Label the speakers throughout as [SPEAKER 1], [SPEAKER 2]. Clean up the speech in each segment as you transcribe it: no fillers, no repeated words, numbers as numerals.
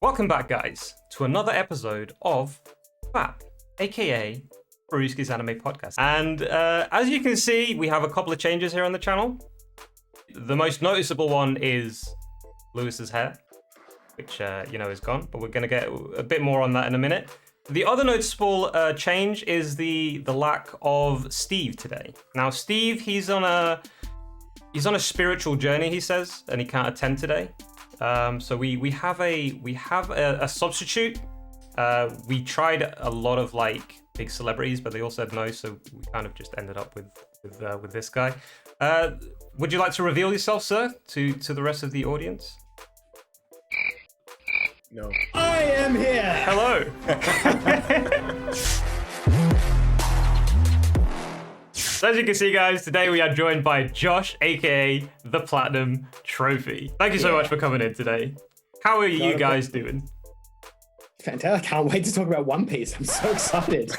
[SPEAKER 1] Welcome back, guys, to another episode of FAP, aka Farruski's Anime Podcast. And as you can see, we have a couple of changes here on the channel. The most noticeable one is Lewis's hair, which is gone, but we're going to get a bit more on that in a minute. The other noticeable change is the lack of Steve today. Now, Steve, he's on a spiritual journey, he says, and he can't attend today. So we have a substitute. We tried a lot of big celebrities, but they all said no. So we kind of just ended up with this guy. Would you like to reveal yourself, sir, to the rest of the audience?
[SPEAKER 2] No.
[SPEAKER 3] I am here.
[SPEAKER 1] Hello. So as you can see, guys, today we are joined by Josh, aka the Platinum Trophy. Thank you so much for coming in today. How are you guys doing?
[SPEAKER 3] Fantastic. I can't wait to talk about One Piece. I'm so excited.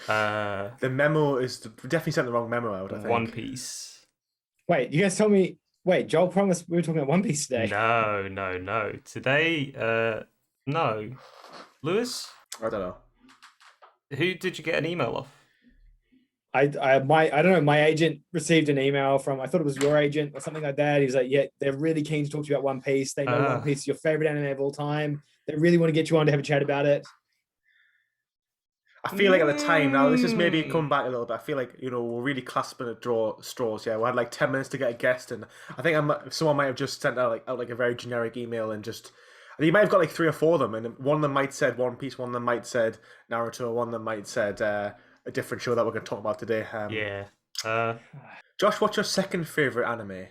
[SPEAKER 2] The memo is definitely sent the wrong memo out, I think.
[SPEAKER 1] One Piece.
[SPEAKER 3] Wait, you guys told me. Wait, Joel promised we were talking about One Piece today.
[SPEAKER 1] No. Today, no. Lewis?
[SPEAKER 2] I don't know.
[SPEAKER 1] Who did you get an email off?
[SPEAKER 3] I don't know. My agent received an email from, I thought it was your agent or something like that. He's like, yeah, they're really keen to talk to you about One Piece. They know One Piece is your favorite anime of all time. They really want to get you on to have a chat about it.
[SPEAKER 2] I feel like at the time, now this is maybe come back a little bit. I feel like, we're really clasping at straws. Yeah, we had 10 minutes to get a guest, and I think someone might have just sent out a very generic email and just. You might have got 3 or 4 of them, and one of them might said One Piece, one of them might said Naruto, one of them might said a different show that we're going to talk about today. Josh, what's your second favorite anime?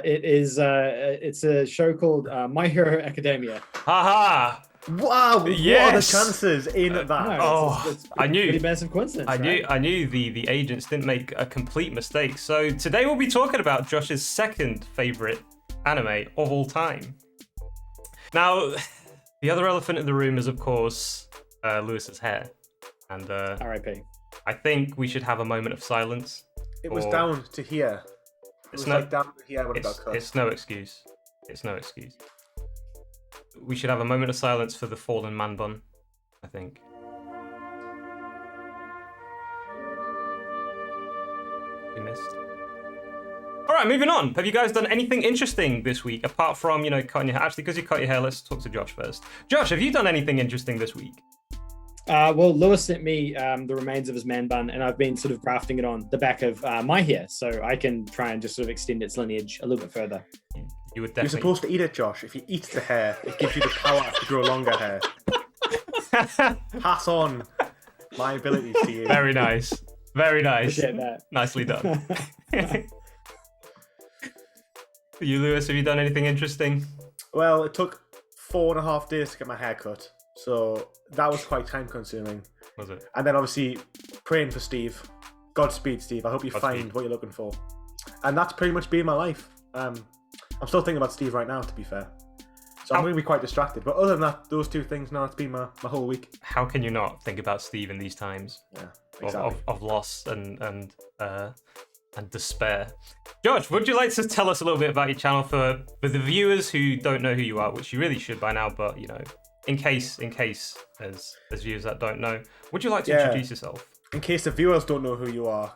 [SPEAKER 3] It's a show called My Hero Academia.
[SPEAKER 1] Haha!
[SPEAKER 2] Wow!
[SPEAKER 1] Yes!
[SPEAKER 2] What are the chances in that?
[SPEAKER 3] No, it's
[SPEAKER 1] I knew.
[SPEAKER 3] Pretty massive coincidence.
[SPEAKER 1] I knew the agents didn't make a complete mistake. So today we'll be talking about Josh's second favorite anime of all time. Now, the other elephant in the room is, of course, Lewis's hair. And
[SPEAKER 3] R.I.P.
[SPEAKER 1] I think we should have a moment of silence.
[SPEAKER 2] It was down to here. It was down to here when it got cut.
[SPEAKER 1] It's no excuse. It's no excuse. We should have a moment of silence for the fallen man bun, I think. We missed. All right, moving on. Have you guys done anything interesting this week apart from, cutting your hair? Actually, because you cut your hair, let's talk to Josh first. Josh, have you done anything interesting this week?
[SPEAKER 3] Well, Lewis sent me the remains of his man bun, and I've been sort of grafting it on the back of my hair, so I can try and just sort of extend its lineage a little bit further.
[SPEAKER 1] You would definitely.
[SPEAKER 2] You're supposed to eat it, Josh. If you eat the hair, it gives you the power to grow longer hair. Pass on my abilities to you.
[SPEAKER 1] Very nice. Very nice.
[SPEAKER 3] Appreciate that.
[SPEAKER 1] Nicely done. You, Lewis, have you done anything interesting?
[SPEAKER 2] Well, it took 4.5 days to get my hair cut, so that was quite time consuming.
[SPEAKER 1] Was it?
[SPEAKER 2] And then obviously praying for Steve. Godspeed, Steve. I hope you find what you're looking for. And that's pretty much been my life. I'm still thinking about Steve right now, to be fair. So I'm going to be quite distracted. But other than that, those 2 things, no, it's been my whole week.
[SPEAKER 1] How can you not think about Steve in these times?
[SPEAKER 2] Yeah, exactly.
[SPEAKER 1] of loss and despair. Josh, would you like to tell us a little bit about your channel for the viewers who don't know who you are, which you really should by now, but in case as viewers that don't know, would you like to introduce yourself?
[SPEAKER 2] In case the viewers don't know who you are,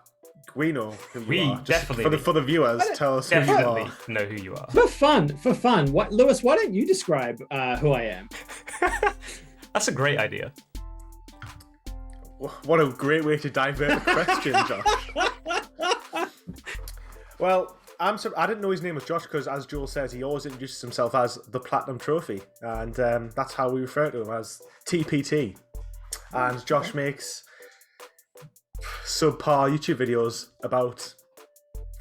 [SPEAKER 2] we know who you are. Just
[SPEAKER 1] definitely
[SPEAKER 2] for the viewers, tell us who you are.
[SPEAKER 1] Know who you are.
[SPEAKER 3] For fun. Lewis, why don't you describe who I am?
[SPEAKER 1] That's a great idea.
[SPEAKER 2] What a great way to divert the question, Josh. Well, I didn't know his name was Josh because, as Joel says, he always introduces himself as the Platinum Trophy, and that's how we refer to him, as TPT. And Josh makes subpar YouTube videos about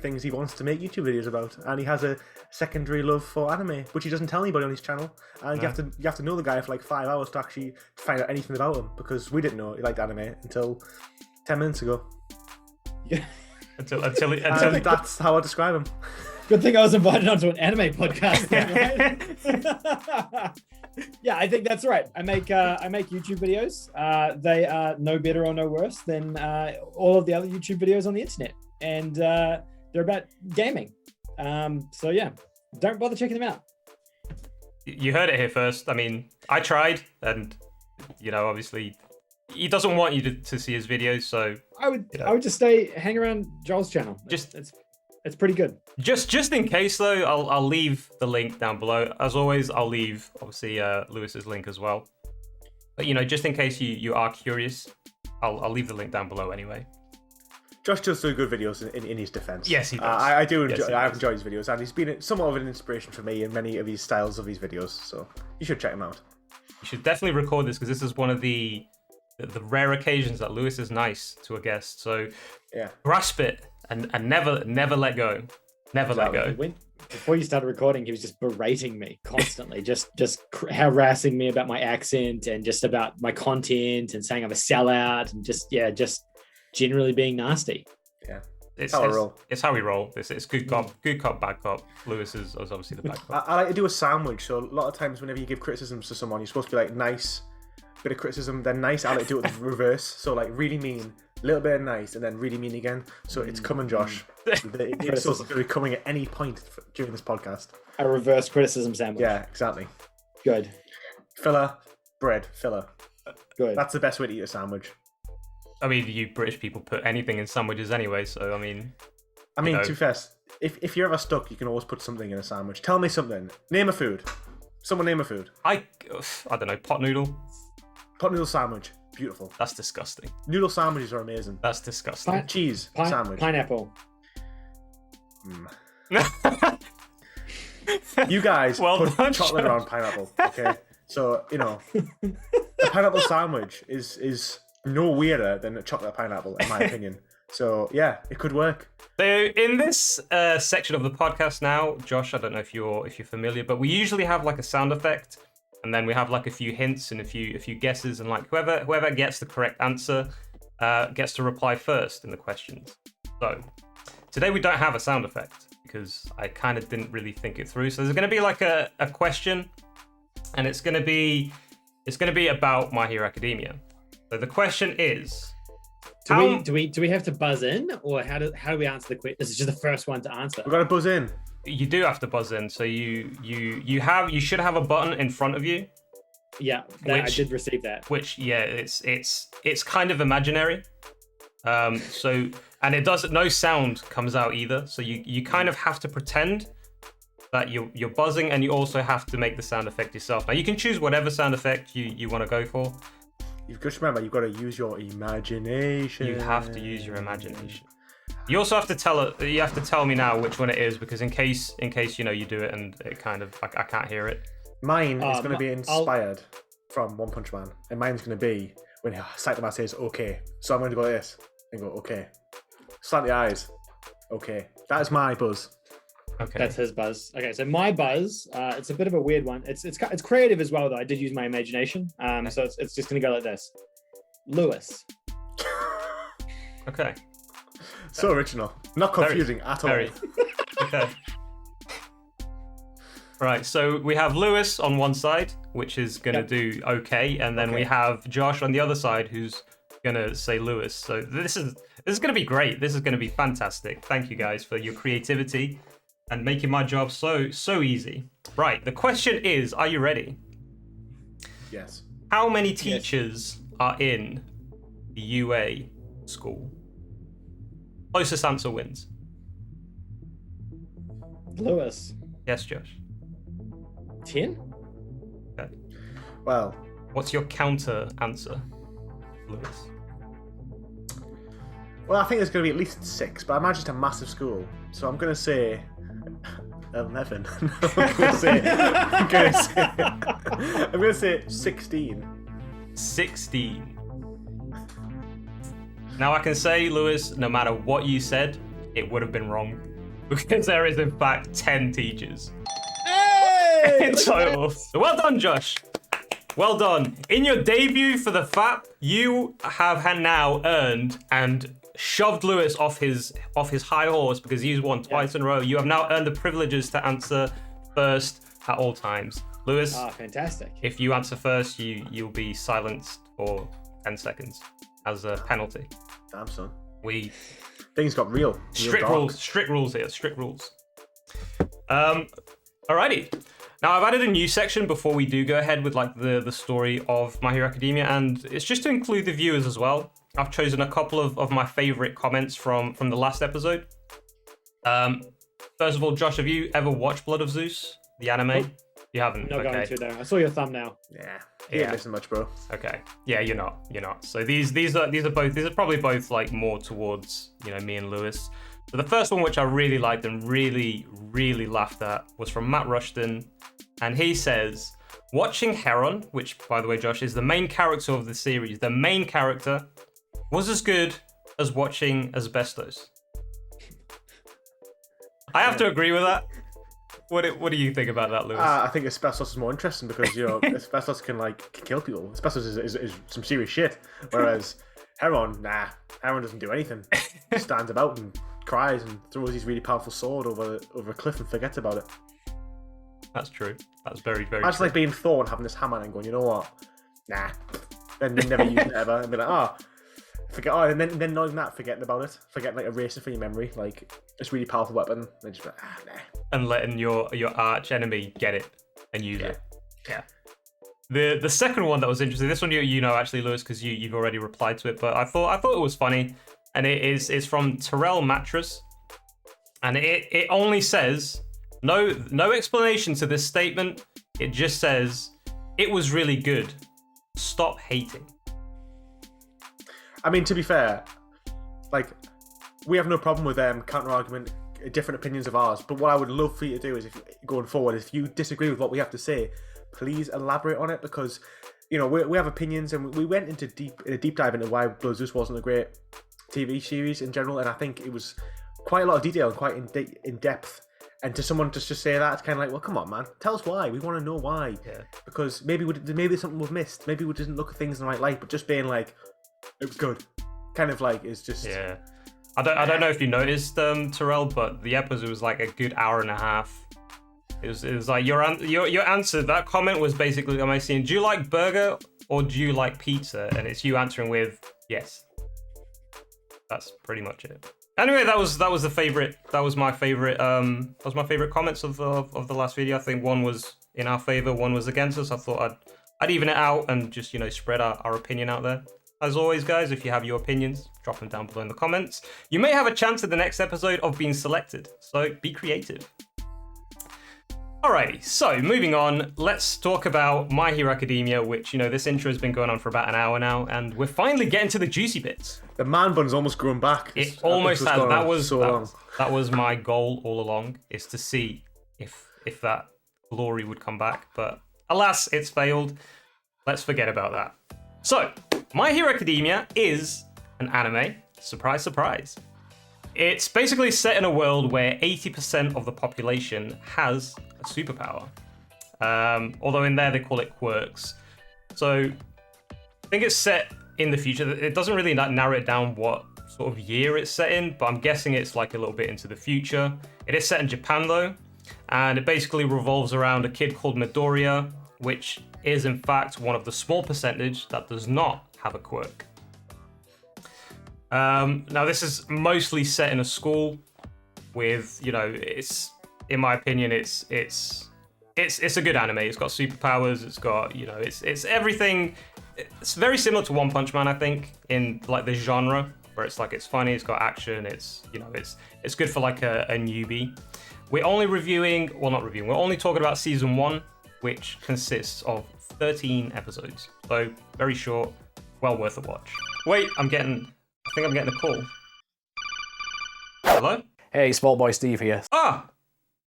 [SPEAKER 2] things he wants to make YouTube videos about, and he has a secondary love for anime, which he doesn't tell anybody on his channel. And you have to know the guy for 5 hours to actually find out anything about him, because we didn't know he liked anime until 10 minutes ago.
[SPEAKER 3] Yeah.
[SPEAKER 1] Until
[SPEAKER 2] that's how I describe him.
[SPEAKER 3] Good thing I was invited onto an anime podcast then, right? Yeah, I think that's right. I make YouTube videos. They are no better or no worse than all of the other YouTube videos on the internet, and they're about gaming. So yeah, don't bother checking them out.
[SPEAKER 1] You heard it here first. I mean, I tried, and obviously, he doesn't want you to see his videos. So
[SPEAKER 3] I would just hang around Joel's channel. It's pretty good.
[SPEAKER 1] Just in case though, I'll leave the link down below. As always, I'll leave obviously Lewis's link as well. But just in case you are curious, I'll leave the link down below anyway.
[SPEAKER 2] Josh does do good videos in his defense.
[SPEAKER 1] Yes, he does.
[SPEAKER 2] I do enjoy. I've enjoyed his videos, and he's been somewhat of an inspiration for me in many of his styles of his videos. So you should check him out.
[SPEAKER 1] You should definitely record this because this is one of the rare occasions that Lewis is nice to a guest. So
[SPEAKER 2] yeah,
[SPEAKER 1] grasp it and never let go. Never let go.
[SPEAKER 3] Before you started recording, he was just berating me constantly, just harassing me about my accent and just about my content and saying I'm a sellout and just generally being nasty.
[SPEAKER 2] Yeah,
[SPEAKER 1] it's how we roll. It's good cop, bad cop. Lewis is obviously the bad cop.
[SPEAKER 2] I like to do a sandwich. So a lot of times, whenever you give criticisms to someone, you're supposed to be like nice, bit of criticism, then nice. I like to do it the reverse. So like really mean, a little bit of nice, and then really mean again. So it's coming, Josh. It's going to be coming at any point during this podcast.
[SPEAKER 3] A reverse criticism sandwich.
[SPEAKER 2] Yeah, exactly.
[SPEAKER 3] Good.
[SPEAKER 2] Filler, bread, filler.
[SPEAKER 3] Good.
[SPEAKER 2] That's the best way to eat a sandwich.
[SPEAKER 1] I mean, you British people put anything in sandwiches anyway, so I mean,
[SPEAKER 2] to be fair, if you're ever stuck, you can always put something in a sandwich. Tell me something. Name a food. Someone name a food.
[SPEAKER 1] I don't know. Pot noodle.
[SPEAKER 2] Pot noodle sandwich. Beautiful.
[SPEAKER 1] That's disgusting.
[SPEAKER 2] Noodle sandwiches are amazing.
[SPEAKER 1] That's disgusting.
[SPEAKER 2] Cheese sandwich.
[SPEAKER 3] Pineapple.
[SPEAKER 2] You guys put chocolate around pineapple, okay? So the pineapple sandwich is no weirder than a chocolate pineapple, in my opinion. So yeah, it could work.
[SPEAKER 1] So in this section of the podcast now, Josh, I don't know if you're familiar, but we usually have like a sound effect, and then we have like a few hints and a few guesses, and like whoever gets the correct answer gets to reply first in the questions. So today we don't have a sound effect because I kind of didn't really think it through. So there's going to be like a question, and it's going to be about My Hero Academia. So the question is,
[SPEAKER 3] do we have to buzz in, or how do we answer the question? This is just the first one to answer.
[SPEAKER 2] We've got to buzz in.
[SPEAKER 1] You do have to buzz in. So you should have a button in front of you.
[SPEAKER 3] Yeah, I did receive that.
[SPEAKER 1] Which it's kind of imaginary. And it doesn't. No sound comes out either. So you kind of have to pretend that you're buzzing, and you also have to make the sound effect yourself. Now you can choose whatever sound effect you want to go for.
[SPEAKER 2] You've got to remember, you've got to use your imagination.
[SPEAKER 1] You have to use your imagination. You also have to tell me now which one it is, because in case you do it and it kind of I can't hear it.
[SPEAKER 2] Mine is going to be inspired from One Punch Man, and mine's going to be when Saitama says "okay." So I'm going to go like this and go "okay." Slant the eyes. Okay, that is my buzz.
[SPEAKER 1] Okay,
[SPEAKER 3] that's his buzz. Okay, so my buzz, it's a bit of a weird one. It's creative as well, though. I did use my imagination. So it's just gonna go like this. Lewis.
[SPEAKER 1] Okay.
[SPEAKER 2] So original. Not confusing at all.
[SPEAKER 1] Okay. Right, so we have Lewis on one side, which is gonna do okay, and then we have Josh on the other side, who's gonna say Lewis. So this is gonna be great. This is gonna be fantastic. Thank you guys for your creativity and making my job so easy. Right, the question is, are you ready?
[SPEAKER 2] Yes.
[SPEAKER 1] How many teachers are in the UA school? Closest answer wins.
[SPEAKER 3] Lewis.
[SPEAKER 1] Yes, Josh.
[SPEAKER 3] 10?
[SPEAKER 1] Okay.
[SPEAKER 2] Well,
[SPEAKER 1] what's your counter answer, Lewis?
[SPEAKER 2] Well, I think there's going to be at least 6, but I imagine it's a massive school. So I'm going to say 11. I'm going to say 16.
[SPEAKER 1] 16. Now I can say, Lewis, no matter what you said, it would have been wrong. Because there is, in fact, 10 teachers.
[SPEAKER 3] Hey!
[SPEAKER 1] In total. Well done, Josh. Well done. In your debut for the FAP, you have now earned and shoved Lewis off his high horse because he's won twice in a row. You have now earned the privileges to answer first at all times. Lewis.
[SPEAKER 3] Fantastic.
[SPEAKER 1] If you answer first, you'll be silenced for 10 seconds as a penalty.
[SPEAKER 2] Damn, son. Things got real.
[SPEAKER 1] Strict rules here. Strict rules. Alrighty. Now, I've added a new section before we do go ahead with like the story of My Hero Academia, and it's just to include the viewers as well. I've chosen a couple of my favorite comments from the last episode. First of all, Josh, have you ever watched Blood of Zeus, the anime?
[SPEAKER 3] Nope.
[SPEAKER 1] You haven't?
[SPEAKER 3] Not
[SPEAKER 1] Okay.
[SPEAKER 3] going to though. I saw your thumbnail.
[SPEAKER 2] Yeah, he ain't missing much, bro.
[SPEAKER 1] Okay. Yeah, you're not. So these are probably both like more towards, you know, me and Lewis. So the first one, which I really liked and really laughed at, was from Matt Rushton, and he says, watching Heron, which by the way, Josh, is the main character of the series, the main character, was as good as watching Asbestos. I have to agree with that. What do you think about that, Lewis?
[SPEAKER 2] I think Asbestos is more interesting because, you know, Asbestos can kill people. Asbestos is some serious shit. Whereas Heron, Heron doesn't do anything. He stands about and cries and throws his really powerful sword over a cliff and forgets about it.
[SPEAKER 1] That's true. That's very
[SPEAKER 2] I just like being Thor and having this hammer and going, you know what? Then never use it ever. And be like, forget. And then not even that, forgetting about it. Forgetting, like, erasing from your memory. Like, this really powerful weapon. And just like,
[SPEAKER 1] And letting your arch enemy get it and use it. Yeah. The second one that was interesting. This one you know actually, Lewis, because you've already replied to it. But I thought it was funny, and it's from Terrell Mattress, and it only says no explanation to this statement. It just says it was really good. Stop hating.
[SPEAKER 2] I mean, to be fair, like, we have no problem with counter-argument, different opinions of ours, but what I would love for you to do is, if going forward, if you disagree with what we have to say, please elaborate on it, because, you know, we have opinions, and we went into a deep dive into why Blood Zeus wasn't a great TV series in general, and I think it was quite a lot of detail and quite in depth. And to someone just to say that, it's kind of like, well, come on, man, tell us why. We want to know why. Yeah. Because maybe there's something we've missed. Maybe we didn't look at things in the right light. But just being like, it was good, kind of like, is just.
[SPEAKER 1] Yeah. I don't know if you noticed, Terrell, but the episode was like a good hour and a half. It was like your answer. That comment was basically, am I saying, do you like burger or do you like pizza? And it's you answering with yes. That's pretty much it. Anyway, that was the favorite. That was my favorite. Was my favorite comments of the last video. I think one was in our favor, one was against us. I thought I'd even it out and just, you know, spread our opinion out there. As always, guys, if you have your opinions, drop them down below in the comments. You may have a chance in the next episode of being selected, so be creative. Alrighty, so moving on, let's talk about My Hero Academia, which, you know, this intro has been going on for about an hour now, and we're finally getting to the juicy bits.
[SPEAKER 2] The man bun's almost grown back.
[SPEAKER 1] It almost has. That was my goal all along, is to see if that glory would come back, but alas, it's failed. Let's forget about that. So, My Hero Academia is an anime. Surprise, surprise. It's basically set in a world where 80% of the population has a superpower. Although in there they call it quirks. So I think it's set in the future. It doesn't really narrow it down what sort of year it's set in, but I'm guessing it's like a little bit into the future. It is set in Japan though, and it basically revolves around a kid called Midoriya, which is in fact one of the small percentage that does not have a quirk. Now this is mostly set in a school with, you know, it's, in my opinion, it's a good anime. It's got superpowers, it's got, you know, it's everything. It's very similar to One Punch Man, I think, in like the genre, where it's like, it's funny, it's got action, it's, you know, it's good for like a newbie. We're only we're only talking about season 1, which consists of 13 episodes. So very short, well worth a watch. Wait, I think I'm getting a call. Hello?
[SPEAKER 4] Hey, it's Vaultboy Steve here.
[SPEAKER 1] Ah,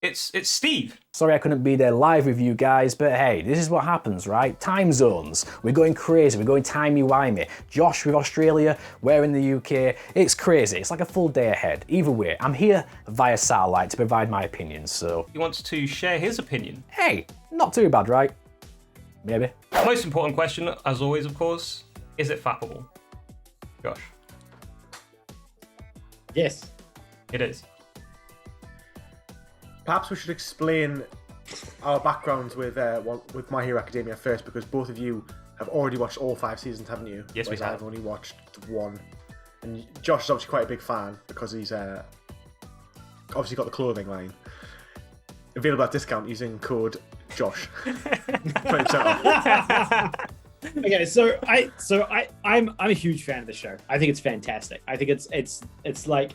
[SPEAKER 1] it's Steve.
[SPEAKER 4] Sorry I couldn't be there live with you guys, but hey, this is what happens, right? Time zones. We're going crazy, we're going timey-wimey. Josh with Australia, we're in the UK. It's crazy, it's like a full day ahead. Either way, I'm here via satellite to provide my opinions, so...
[SPEAKER 1] He wants to share his opinion.
[SPEAKER 4] Hey, not too bad, right? Maybe.
[SPEAKER 1] Most important question, as always, of course, is it fappable? Josh.
[SPEAKER 3] Yes.
[SPEAKER 1] It is.
[SPEAKER 2] Perhaps we should explain our backgrounds with My Hero Academia first, because both of you have already watched all 5 seasons, haven't you?
[SPEAKER 1] Yes, we have.
[SPEAKER 2] I've only watched 1. And Josh is obviously quite a big fan because he's obviously got the clothing line available at discount using code Josh. 20% off.
[SPEAKER 3] Okay, I'm a huge fan of the show. I think it's fantastic. I think it's like,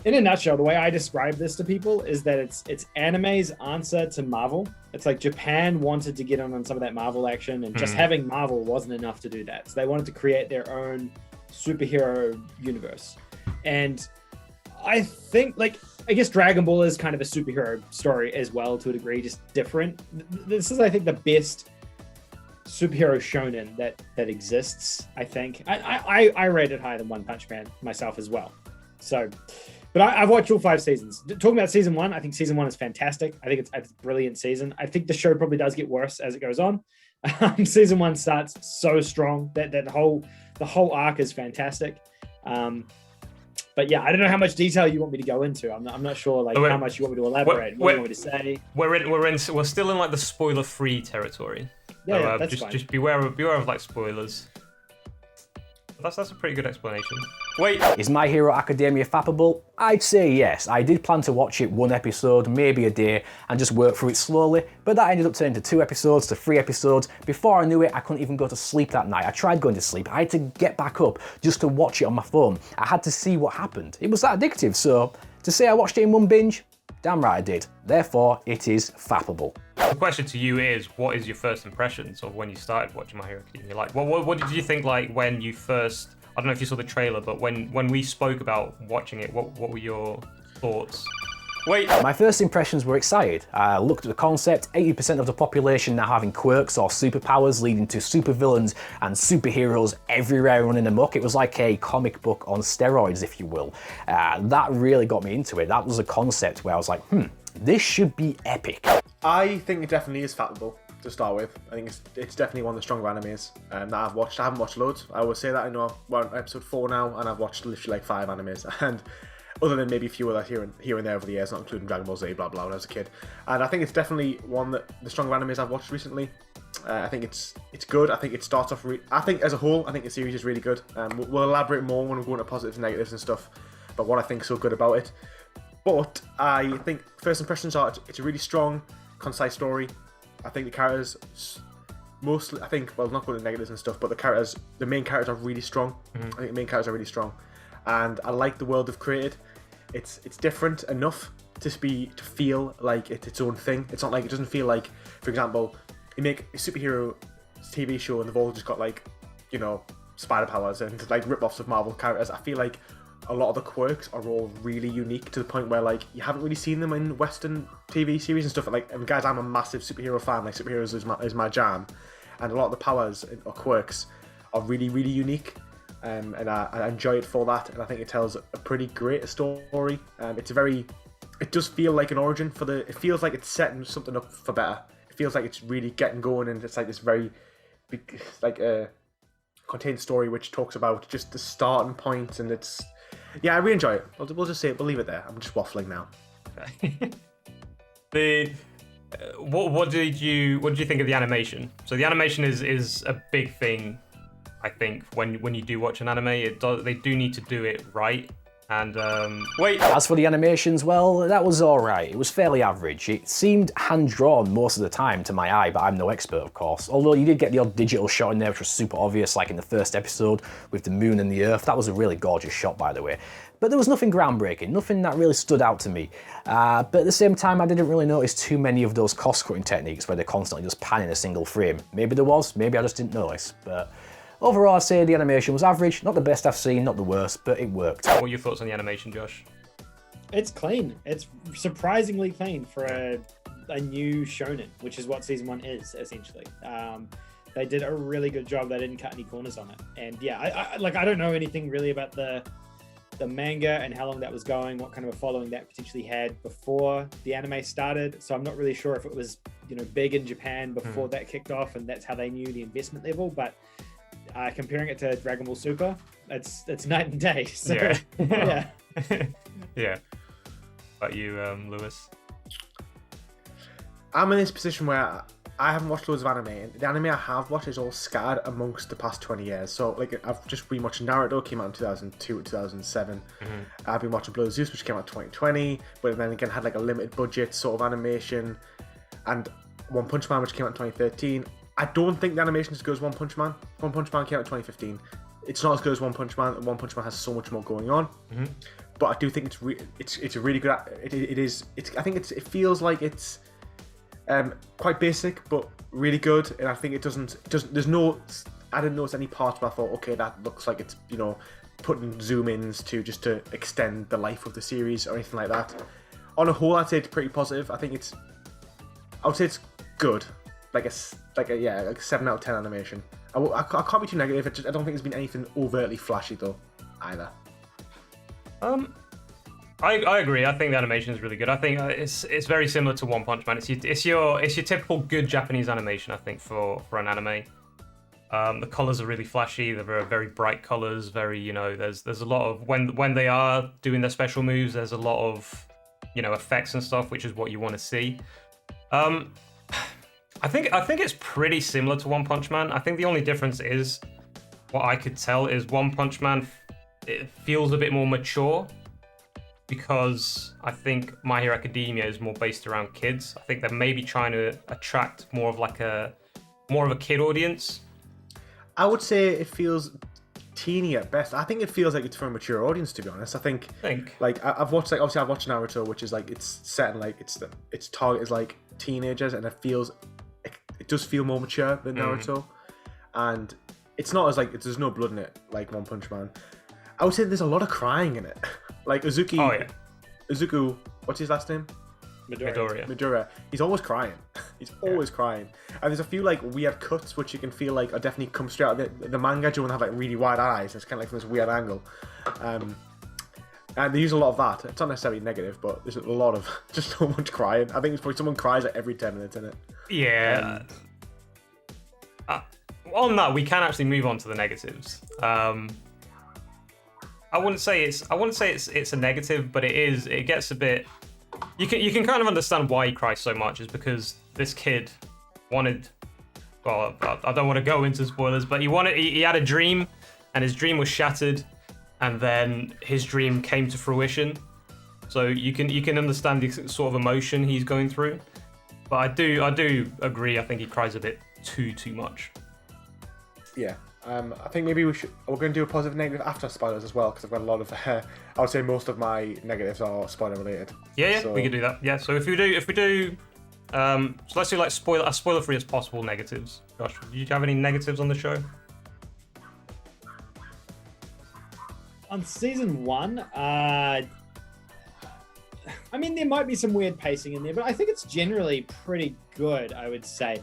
[SPEAKER 3] in a nutshell, the way I describe this to people is that it's anime's answer to Marvel. It's like Japan wanted to get on some of that Marvel action, and just having Marvel wasn't enough to do that. So they wanted to create their own superhero universe. And I think, like, I guess Dragon Ball is kind of a superhero story as well, to a degree, just different. This is, I think, the best superhero shonen that exists. I think I rate it higher than One Punch Man myself as well. So, but I've watched all 5 seasons. Talking about season 1, I think season 1 is fantastic. I think it's a brilliant season. I think the show probably does get worse as it goes on. Season 1 starts so strong that the whole arc is fantastic. But yeah, I don't know how much detail you want me to go into. I'm not sure like how much you want me to elaborate. What do you want me to say?
[SPEAKER 1] We're still in like the spoiler-free territory.
[SPEAKER 3] Yeah,
[SPEAKER 1] So,
[SPEAKER 3] that's fine.
[SPEAKER 1] just beware of like spoilers. That's a pretty good explanation. Wait,
[SPEAKER 4] Is My Hero Academia fappable? I'd say yes. I did plan to watch it 1 episode, maybe a day, and just work through it slowly, but that ended up turning to 2 episodes to 3 episodes. Before I knew it, I couldn't even go to sleep that night. I tried going to sleep. I had to get back up just to watch it on my phone. I had to see what happened. It was that addictive, so to say I watched it in 1 binge, damn right I did. Therefore, it is fappable.
[SPEAKER 1] the question to you is, what is your first impressions of when you started watching My Hero Academia? Like, what did you think like when you first? I don't know if you saw the trailer, but when we spoke about watching it, what were your thoughts? Wait.
[SPEAKER 4] My first impressions were excited. I looked at the concept, 80% of the population now having quirks or superpowers leading to supervillains and superheroes everywhere running amok. It was like a comic book on steroids, if you will. That really got me into it. That was a concept where I was like, this should be epic.
[SPEAKER 2] I think it definitely is fappable to start with. I think it's definitely one of the stronger animes that I've watched. I haven't watched loads. I always say that. I know we're on episode 4 now, and I've watched literally like 5 animes. And other than maybe a few others here and there over the years, not including Dragon Ball Z, blah blah, when I was a kid. And I think it's definitely one that the stronger animes I've watched recently. I think it's good. I think it starts off. I think as a whole, I think the series is really good. We'll elaborate more when we go into positives and negatives and stuff, but what I think is so good about it. But I think first impressions are it's a really strong, concise story. I think the characters mostly, not going to negatives and stuff, but the main characters are really strong. I think the main characters are really strong, and I like the world they've created. It's different enough to feel like it's its own thing. It's not like, it doesn't feel like, for example, you make a superhero TV show and they've all just got like, you know, spider powers and like rip-offs of Marvel characters. I feel like a lot of the quirks are all really unique to the point where like you haven't really seen them in Western TV series and stuff. And guys, I'm a massive superhero fan. Like, superheroes is my jam, and a lot of the powers or quirks are really, really unique. And I enjoy it for that, and I think it tells a pretty great story. It does feel like an origin it feels like it's setting something up for better. It feels like it's really getting going, and it's like this very big, like a contained story which talks about just the starting point, and I really enjoy it. We'll just say it, we'll leave it there. I'm just waffling now.
[SPEAKER 1] What did you think of the animation? So the animation is a big thing. I think when you do watch an anime, they do need to do it right. And
[SPEAKER 4] As for the animations, well, that was alright. It was fairly average. It seemed hand-drawn most of the time to my eye, but I'm no expert, of course. Although you did get the odd digital shot in there, which was super obvious, like in the first episode with the moon and the earth. That was a really gorgeous shot, by the way. But there was nothing groundbreaking, nothing that really stood out to me. But at the same time, I didn't really notice too many of those cost-cutting techniques where they're constantly just panning a single frame. Maybe there was, maybe I just didn't notice. But overall, I'd say the animation was average, not the best I've seen, not the worst, but it worked.
[SPEAKER 1] What are your thoughts on the animation, Josh?
[SPEAKER 3] It's clean. It's surprisingly clean for a new shonen, which is what season 1 is, essentially. They did a really good job. They didn't cut any corners on it. And yeah, I don't know anything really about the manga and how long that was going, what kind of a following that potentially had before the anime started. So I'm not really sure if it was, big in Japan before that kicked off, and that's how they knew the investment level. But comparing it to Dragon Ball Super, it's night and day. So, yeah.
[SPEAKER 1] Yeah. About you, Lewis?
[SPEAKER 2] I'm in this position where I haven't watched loads of anime, and the anime I have watched is all scattered amongst the past 20 years. So, like, I've just been watching Naruto, came out in 2002 to 2007. I've been watching Blood Zeus, which came out in 2020, but then again had like a limited budget sort of animation. And One Punch Man, which came out in 2013. I don't think the animation is as good as One Punch Man. One Punch Man came out in 2015. It's not as good as One Punch Man. One Punch Man has so much more going on. But I do think it's a really good. It feels like it's quite basic, but really good. And I think it doesn't. There's no. I didn't notice any parts where I thought, okay, that looks like it's putting zoom ins to extend the life of the series or anything like that. On a whole, I'd say it's pretty positive. I would say it's good, like a 7 out of 10 animation. I can't be too negative. I don't think there's been anything overtly flashy though, either.
[SPEAKER 1] I agree. I think the animation is really good. I think it's very similar to One Punch Man. It's your typical good Japanese animation. I think for an anime. The colors are really flashy. They're very, very bright colors. Very, there's a lot of when they are doing their special moves. There's a lot of effects and stuff, which is what you want to see. I think it's pretty similar to One Punch Man. I think the only difference is, what I could tell is One Punch Man, it feels a bit more mature, because I think My Hero Academia is more based around kids. I think they're maybe trying to attract more of a kid audience.
[SPEAKER 2] I would say it feels teeny at best. I think it feels like it's for a mature audience, to be honest. I think. Like I've watched I've watched Naruto, which is like it's set in its target is like teenagers, and it does feel more mature than Naruto, and it's not as there's no blood in it like One Punch Man. I would say there's a lot of crying in it. Like Uzuki. Oh yeah. Uzuku, what's his last name? Midoriya. He's always crying. He's always crying. And there's a few weird cuts which you can feel are definitely come straight out of the manga. Do you want to have really wide eyes? It's kind of from this weird angle. And they use a lot of that. It's not necessarily negative, but there's a lot of just so much crying. I think it's probably someone cries every 10 minutes in it. Yeah.
[SPEAKER 1] On that, we can actually move on to the negatives. I wouldn't say it's a negative, but it gets a bit. You can kind of understand why he cries so much, is because this kid wanted. Well, I don't want to go into spoilers, but he had a dream, and his dream was shattered, and then his dream came to fruition. So you can understand the sort of emotion he's going through. But I do agree. I think he cries a bit too much.
[SPEAKER 2] Yeah. I think maybe we're going to do a positive negative after spoilers as well, because I've got a lot of. I would say most of my negatives are spoiler related.
[SPEAKER 1] Yeah, so we can do that. Yeah, so if we do, so let's do as spoiler free as possible negatives. Josh, do you have any negatives on the show?
[SPEAKER 3] On season 1, I mean, there might be some weird pacing in there, but I think it's generally pretty good, I would say.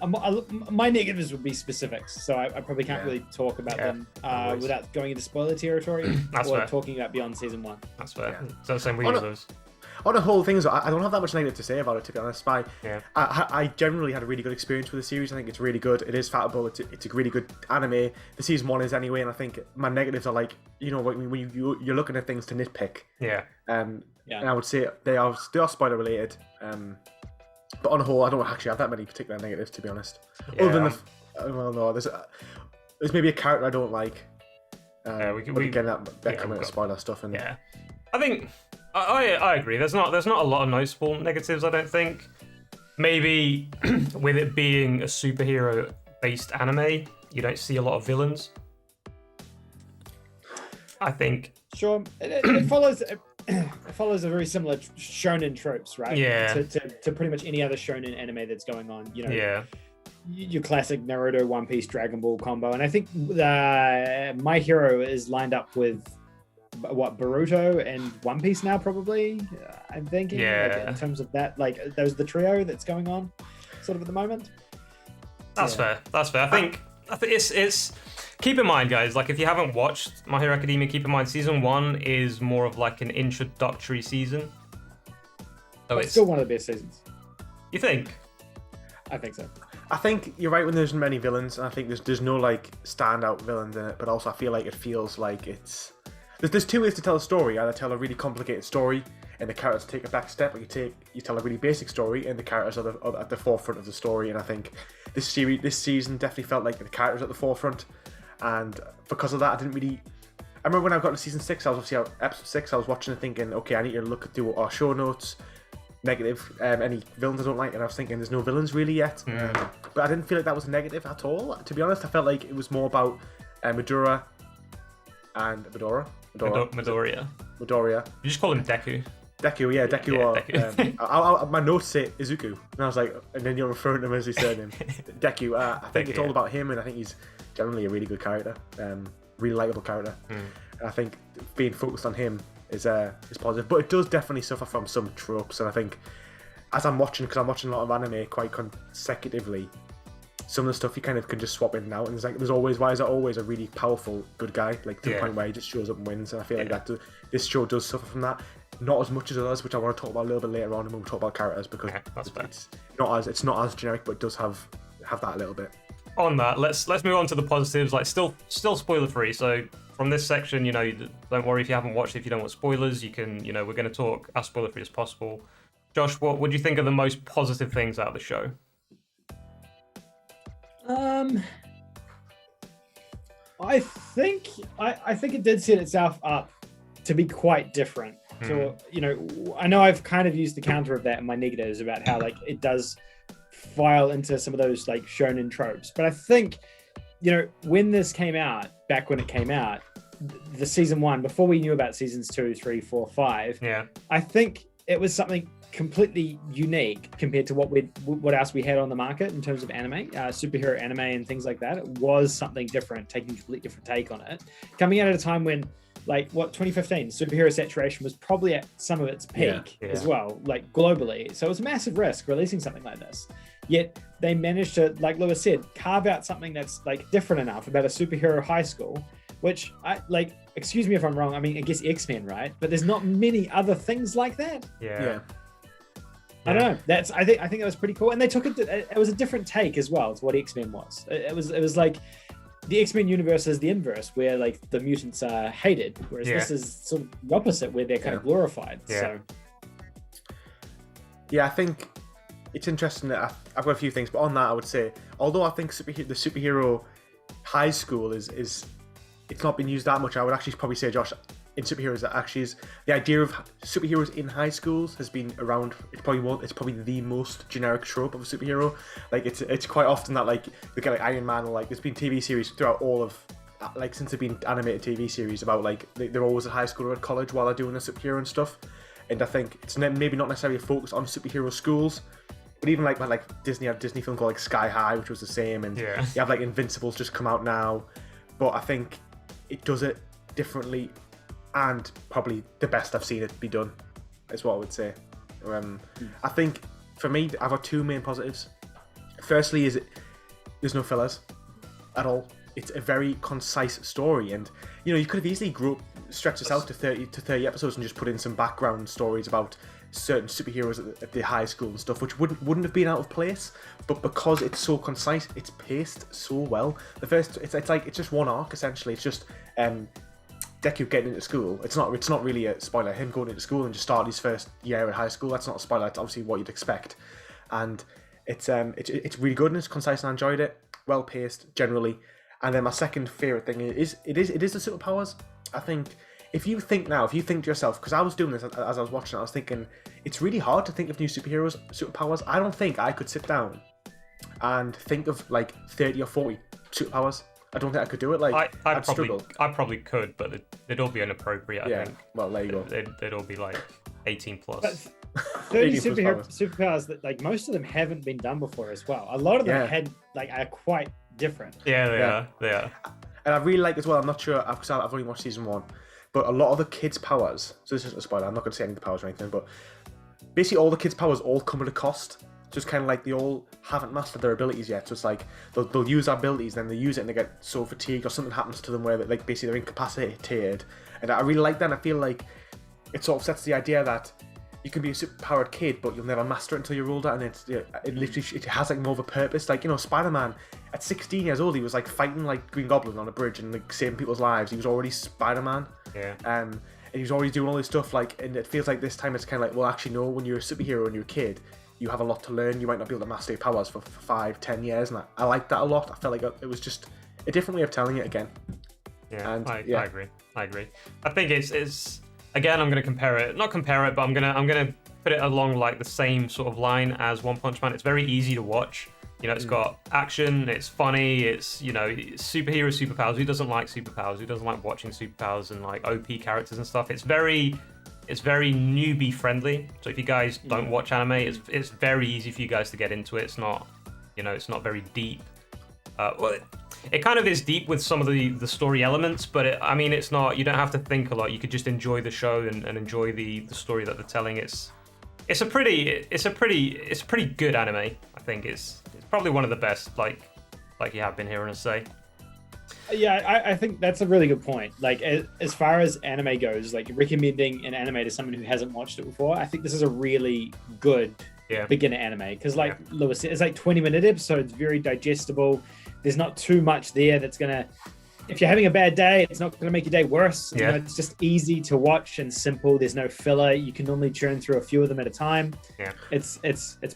[SPEAKER 3] My negatives would be specifics, so I probably can't really talk about them without going into spoiler territory or talking about beyond season 1.
[SPEAKER 1] That's fair. Yeah. So the same with those.
[SPEAKER 2] On the whole thing, I don't have that much negative to say about it, to be honest. I generally had a really good experience with the series. I think it's really good. It is fattable. It's a really good anime. The season 1 is anyway, and I think my negatives are when you're looking at things to nitpick. Yeah. And I would say they are spoiler related. But on the whole, I don't actually have that many particular negatives, to be honest. Yeah. Other than there's maybe a character I don't like. We get that coming to spoiler stuff. And
[SPEAKER 1] yeah, I think I agree. There's not a lot of noticeable negatives, I don't think. Maybe with it being a superhero-based anime, you don't see a lot of villains. I think.
[SPEAKER 3] Sure, it follows. It follows a very similar shonen tropes, right?
[SPEAKER 1] Yeah.
[SPEAKER 3] To pretty much any other shonen anime that's going on, Yeah. Your classic Naruto, One Piece, Dragon Ball combo, and I think My Hero is lined up with Boruto and One Piece now, probably. I'm thinking, in terms of that, those the trio that's going on, sort of at the moment.
[SPEAKER 1] That's fair. I think it's. Keep in mind, guys, if you haven't watched My Hero Academia, keep in mind season 1 is more of an introductory season.
[SPEAKER 3] So it's still one of the best seasons.
[SPEAKER 1] You think?
[SPEAKER 3] I think so.
[SPEAKER 2] I think you're right when there's many villains, and I think there's no standout villains in it, but also I feel like it feels like it's. There's two ways to tell a story. Either tell a really complicated story and the characters take a back step, or you tell a really basic story and the characters are at the forefront of the story. And I think this season definitely felt like the characters at the forefront. And because of that, I remember when I got to season 6, episode 6, I was watching it thinking, okay, I need to look through our show notes, negative, any villains I don't like, and I was thinking there's no villains really yet. But I didn't feel like that was negative at all. To be honest, I felt like it was more about Midoriya and Midoriya.
[SPEAKER 1] You just call him Deku.
[SPEAKER 2] Deku, yeah, Deku.
[SPEAKER 1] Deku.
[SPEAKER 2] My notes say Izuku, and I was like, and then you're referring to him as his surname, Deku. I think it's all about him, and I think he's generally a really good character, really likable character. And I think being focused on him is positive, but it does definitely suffer from some tropes. And I think as I'm watching, because I'm watching a lot of anime quite consecutively, some of the stuff you kind of can just swap in and out, and there's always, why is there always a really powerful good guy, like to the point where he just shows up and wins? And I feel like this show does suffer from that, not as much as others, which I want to talk about a little bit later on when we talk about characters, because it's not as generic, but it does have that a little bit.
[SPEAKER 1] On that, let's move on to the positives. Like still spoiler free. So from this section, don't worry if you haven't watched it. If you don't want spoilers, you can. We're going to talk as spoiler free as possible. Josh, what would you think are the most positive things out of the show?
[SPEAKER 3] I think it did set itself up to be quite different. So I know I've kind of used the counter of that in my negatives about how like it does file into some of those like shonen tropes, but I think when this came out, back when it came out, the season 1, before we knew about seasons 2, 3, 4, 5, I think it was something completely unique compared to what else we had on the market in terms of anime, superhero anime and things like that. It was something different, taking a completely different take on it, coming out at a time when 2015 superhero saturation was probably at some of its peak as well, like globally. So it was a massive risk releasing something like this, yet they managed to, like Lewis said, carve out something that's like different enough about a superhero high school, which I like, excuse me if I'm wrong, I mean I guess X-Men, right? But there's not many other things like that. I don't know. I think that was pretty cool, and they took it. It was a different take as well. It's what X-Men was. It was like the X-Men universe is the inverse, where like the mutants are hated, whereas this is sort of the opposite, where they're kind of glorified. So
[SPEAKER 2] I think it's interesting that I've got a few things, but on that I would say, although I think the superhero high school is it's not been used that much, I would actually probably say, Josh, in superheroes, that actually is the idea of superheroes in high schools has been around. It's probably the most generic trope of a superhero. Like it's quite often that like you get like Iron Man, or like there's been TV series throughout all of like since there've been animated TV series about like they're always at high school or at college while they're doing the superhero and stuff. And I think it's maybe not necessarily a focus on superhero schools, but even like Disney had a Disney film called like Sky High, which was the same, and you have like Invincible's just come out now, but I think it does it differently. And probably the best I've seen it be done, is what I would say. I think for me, I've got two main positives. Firstly, there's no fillers at all. It's a very concise story, and you could have easily stretched this out to 30 episodes and just put in some background stories about certain superheroes at the high school and stuff, which wouldn't have been out of place. But because it's so concise, it's paced so well. It's just one arc essentially. It's just Deku getting into school. It's not really a spoiler. Him going into school and just starting his first year at high school. That's not a spoiler. It's obviously what you'd expect, and it's really good and it's concise, and I enjoyed it. Well paced generally. And then my second favorite thing is the superpowers. I think if you think to yourself, because I was doing this as I was watching it, I was thinking it's really hard to think of new superpowers. I don't think I could sit down and think of like 30 or 40 superpowers. I don't think I could do it. Like I'd struggle.
[SPEAKER 1] I probably could, but it'd all be inappropriate. I think.
[SPEAKER 2] Well, there you go.
[SPEAKER 1] They'd all be like 18 plus.
[SPEAKER 3] But 30 superpowers that like most of them haven't been done before as well. A lot of them are quite different.
[SPEAKER 1] Yeah, they are.
[SPEAKER 2] And I really like as well. I'm not sure because I've only watched season 1, but a lot of the kids' powers. So this isn't a spoiler. I'm not going to say any of the powers or anything, but basically all the kids' powers all come at a cost. So it's kind of like they all haven't mastered their abilities yet. So it's like they'll use their abilities, then they use it and they get so fatigued or something happens to them where like basically they're incapacitated. And I really like that. And I feel like it sort of sets the idea that you can be a superpowered kid, but you'll never master it until you're older. And it has like more of a purpose. Like Spider-Man at 16 years old, he was like fighting like Green Goblin on a bridge and like saving people's lives. He was already Spider-Man. And he was already doing all this stuff. Like, and it feels like this time it's kind of like, well, actually, no. When you're a superhero and you're a kid, you have a lot to learn. You might not be able to master your powers for 5-10 years, and I like that a lot. I felt like it was just a different way of telling it again.
[SPEAKER 1] I agree. I think it's again, I'm gonna not compare it, but I'm gonna put it along like the same sort of line as One Punch Man. It's very easy to watch. You know, it's got action, it's funny, it's, you know, superpowers. Who doesn't like superpowers? Who doesn't like watching superpowers and like OP characters and stuff? It's very newbie friendly. So if you guys don't watch anime, it's very easy for you guys to get into it. It's not, you know, it's not very deep. Well, it kind of is deep with some of the story elements, but I mean, it's not. You don't have to think a lot. You could just enjoy the show and enjoy the story that they're telling. It's a pretty good anime. I think it's probably one of the best. Like you have been hearing us say.
[SPEAKER 3] Yeah, I think that's a really good point. Like, as far as anime goes, like recommending an anime to someone who hasn't watched it before, I think this is a really good beginner anime. Because like Lewis said, it's like 20-minute episodes, very digestible. There's not too much there that's gonna, if you're having a bad day, it's not gonna make your day worse. You know, it's just easy to watch and simple. There's no filler. You can normally churn through a few of them at a time. Yeah, it's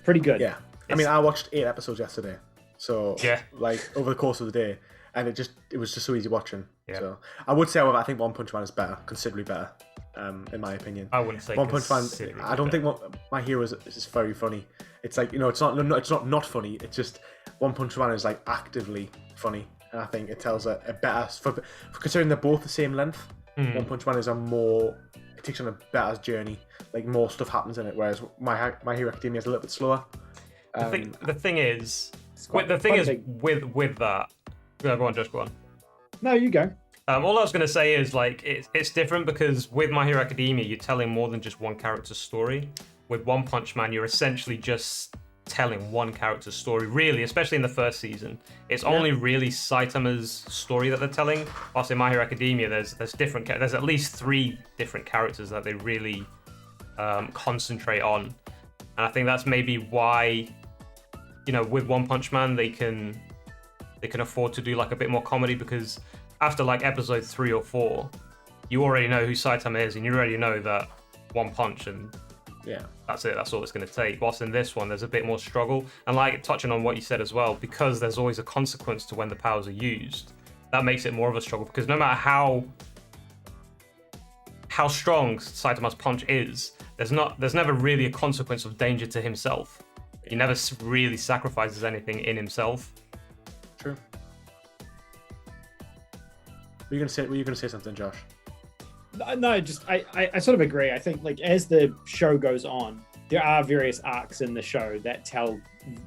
[SPEAKER 3] pretty good.
[SPEAKER 2] Yeah, I mean, I watched 8 episodes yesterday, so like over the course of the day, and it was just so easy watching. Yeah. So I would say, however, I think One Punch Man is better, considerably better, in my opinion.
[SPEAKER 1] I wouldn't say
[SPEAKER 2] One Punch Man. I don't think My Hero is just very funny. It's like, you know, it's not funny. It's just One Punch Man is like actively funny, and I think it tells a better, for considering they're both the same length. One Punch Man is it takes on a better journey. Like more stuff happens in it, whereas My Hero Academia is a little bit slower.
[SPEAKER 1] The thing is with that. Go on, Josh. Go on.
[SPEAKER 3] No, you go.
[SPEAKER 1] All I was going to say is like it's different because with My Hero Academia, you're telling more than just one character's story. With One Punch Man, you're essentially just telling one character's story, really, especially in the first season. It's only really Saitama's story that they're telling. Whilst in My Hero Academia, there's at least 3 different characters that they really concentrate on. And I think that's maybe why, you know, with One Punch Man, they can afford to do like a bit more comedy, because after like episode 3 or 4, you already know who Saitama is, and you already know that one punch, and that's it. That's all it's going to take. Whilst in this one, there's a bit more struggle, and like touching on what you said as well, because there's always a consequence to when the powers are used. That makes it more of a struggle, because no matter how strong Saitama's punch is, there's never really a consequence of danger to himself. He never really sacrifices anything in himself.
[SPEAKER 2] True. Were you gonna say something, Josh?
[SPEAKER 3] No, just I sort of agree. I think like as the show goes on, there are various arcs in the show that tell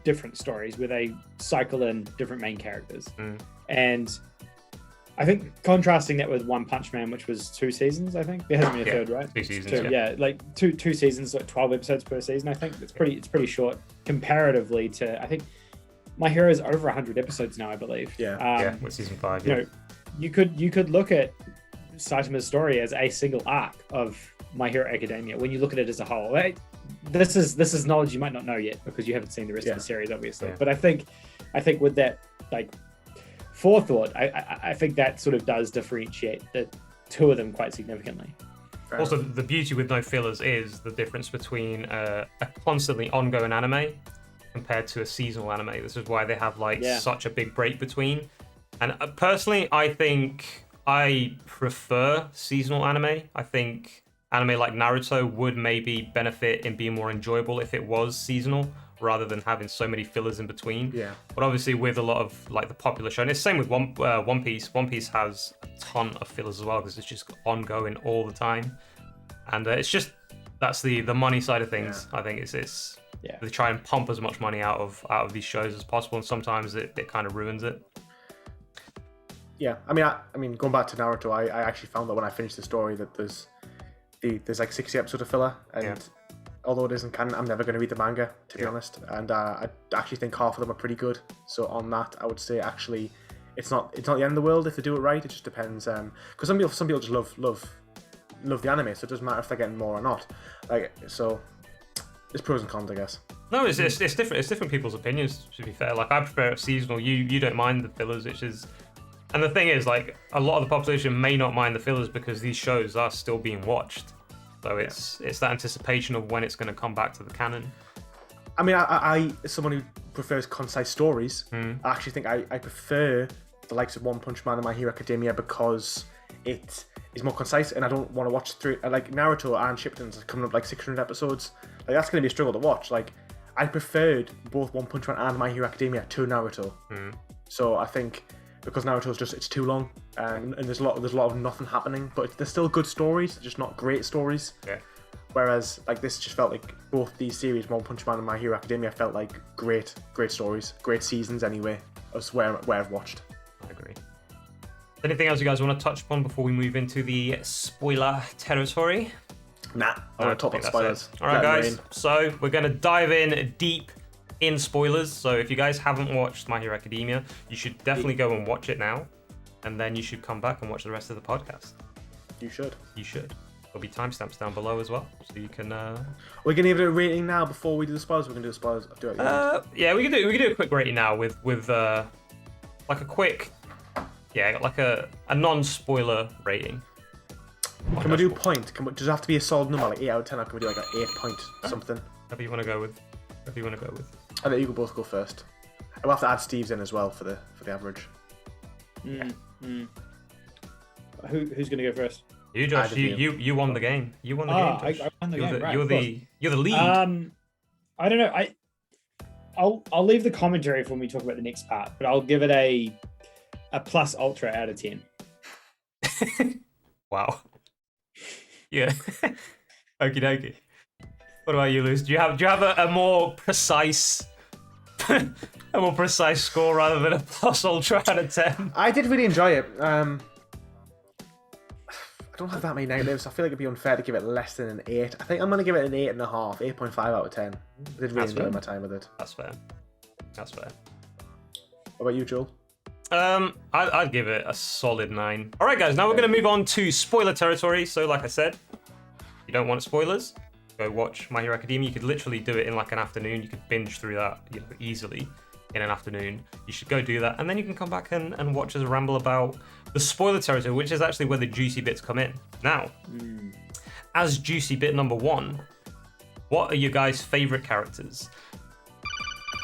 [SPEAKER 3] different stories where they cycle in different main characters. And I think contrasting that with One Punch Man, which was 2 seasons, I think there hasn't been a third, right?
[SPEAKER 1] 2 seasons.
[SPEAKER 3] Like two seasons, like 12 episodes per season. I think it's pretty short comparatively to. I think My Hero is over 100 episodes now, I believe.
[SPEAKER 1] With season 5.
[SPEAKER 3] You know, you could look at Saitama's story as a single arc of My Hero Academia when you look at it as a whole. This is knowledge you might not know yet because you haven't seen the rest of the series, obviously. But I think with that like forethought, I think that sort of does differentiate the 2 of them quite significantly.
[SPEAKER 1] Also, the beauty with no fillers is the difference between a constantly ongoing anime compared to a seasonal anime. This is why they have such a big break between. And personally, I think I prefer seasonal anime. I think anime like Naruto would maybe benefit in being more enjoyable if it was seasonal, rather than having so many fillers in between. But obviously with a lot of like the popular show, and it's the same with One Piece. One Piece has a ton of fillers as well, because it's just ongoing all the time. And it's just, that's the money side of things. I think it's they try and pump as much money out of these shows as possible, and sometimes it kind of ruins it.
[SPEAKER 2] Yeah, I mean, going back to Naruto, I actually found that when I finished the story that there's like 60 episodes of filler, and although it isn't canon, I'm never going to read the manga, to be honest. And I actually think half of them are pretty good. So on that, I would say actually, it's not the end of the world if they do it right. It just depends, because some people just love the anime, so it doesn't matter if they're getting more or not. Like, so there's pros and cons, I guess.
[SPEAKER 1] No, it's different. It's different people's opinions. To be fair, like I prefer it seasonal. You don't mind the fillers, which is. And the thing is, like, a lot of the population may not mind the fillers because these shows are still being watched. So it's that anticipation of when it's going to come back to the canon.
[SPEAKER 2] I mean, I as someone who prefers concise stories, I actually think I prefer the likes of One Punch Man and My Hero Academia because it he's more concise, and I don't want to watch through like Naruto and Shippuden's coming up like 600 episodes. Like that's going to be a struggle to watch. Like I preferred both One Punch Man and My Hero Academia to Naruto. So I think because Naruto's it's too long, and there's a lot of nothing happening, but there's still good stories, just not great stories.
[SPEAKER 1] Yeah.
[SPEAKER 2] Whereas like this just felt like both these series, One Punch Man and My Hero Academia, felt like great stories, great seasons anyway. That's where I've watched.
[SPEAKER 1] I agree. Anything else you guys want to touch upon before we move into the spoiler territory?
[SPEAKER 2] Nah, I want to talk about spoilers.
[SPEAKER 1] All right, guys. So we're going to dive in deep in spoilers. So if you guys haven't watched My Hero Academia, you should definitely go and watch it now, and then you should come back and watch the rest of the podcast.
[SPEAKER 2] You should.
[SPEAKER 1] You should. There'll be timestamps down below as well, so you can.
[SPEAKER 2] We're gonna give it a rating now before we do the spoilers. We're gonna do the spoilers. Do it.
[SPEAKER 1] Yeah, we can do a quick rating now with like a quick, like a non-spoiler rating.
[SPEAKER 2] Can we do point? Does it have to be a solid number, like 8 out of 10, or can we do like an 8 point something?
[SPEAKER 1] Whatever you want to go with.
[SPEAKER 2] I think you can both go first. We'll have to add Steve's in as well for the average.
[SPEAKER 3] Who's gonna go first?
[SPEAKER 1] You, Josh. You won the game. You won the game, Josh.
[SPEAKER 3] I won the game. Right,
[SPEAKER 1] you're the lead.
[SPEAKER 3] I don't know. I'll leave the commentary for when we talk about the next part, but I'll give it a plus ultra out of 10.
[SPEAKER 1] Wow. Yeah. Okie dokie. What about you, Luz? Do you have a more precise score rather than a plus ultra out of 10?
[SPEAKER 2] I did really enjoy it. I don't have that many negatives. I feel like it'd be unfair to give it less than an 8. I think I'm going to give it an 8.5, 8.5 out of 10. I did really enjoy my time with it.
[SPEAKER 1] That's fair.
[SPEAKER 2] What about you, Joel?
[SPEAKER 1] I'd give it a solid 9. All right, guys. Now we're going to move on to spoiler territory. So, like I said, if you don't want spoilers, go watch My Hero Academia. You could literally do it in like an afternoon. You could binge through that easily in an afternoon. You should go do that, and then you can come back and watch us ramble about the spoiler territory, which is actually where the juicy bits come in. Now, as juicy bit number 1, what are your guys' favorite characters?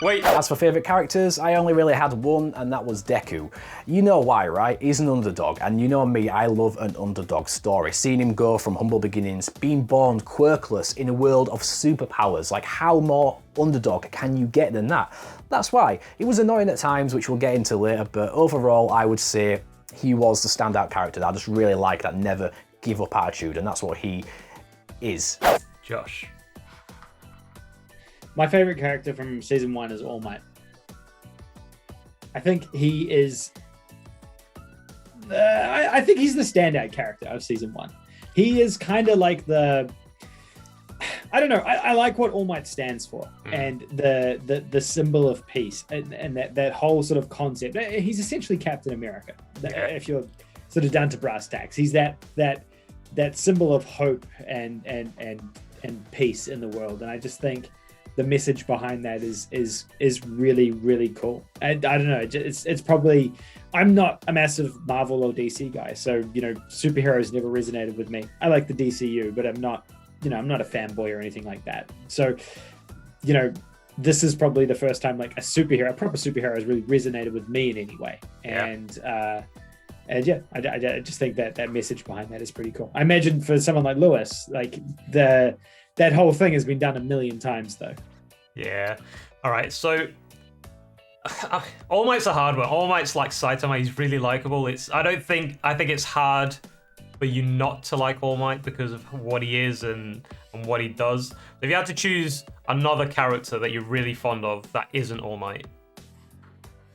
[SPEAKER 1] Wait.
[SPEAKER 4] As for favourite characters, I only really had one, and that was Deku. You know why, right? He's an underdog, and you know me, I love an underdog story. Seeing him go from humble beginnings, being born quirkless in a world of superpowers, like how more underdog can you get than that? That's why. It was annoying at times, which we'll get into later, but overall, I would say he was the standout character that I just really like, that never give up attitude, and that's what he is.
[SPEAKER 1] Josh.
[SPEAKER 3] My favorite character from season 1 is All Might. I think he is. I think he's the standout character of season 1. He is kind of like the. I don't know. I like what All Might stands for, and the symbol of peace, and that whole sort of concept. He's essentially Captain America. If you're sort of down to brass tacks, he's that symbol of hope and peace in the world. And I just think the message behind that is really, really cool. And I don't know, it's probably, I'm not a massive Marvel or DC guy, so superheroes never resonated with me. I like the DCU, but I'm not a fanboy or anything like that. So this is probably the first time like a proper superhero has really resonated with me in any way. And I just think that message behind that is pretty cool. I imagine for someone like Lewis, like that whole thing has been done a million times, though.
[SPEAKER 1] Yeah. All right. So, All Might's a hard one. All Might's like Saitama. He's really likable. I think it's hard for you not to like All Might because of what he is and what he does. If you had to choose another character that you're really fond of that isn't All Might,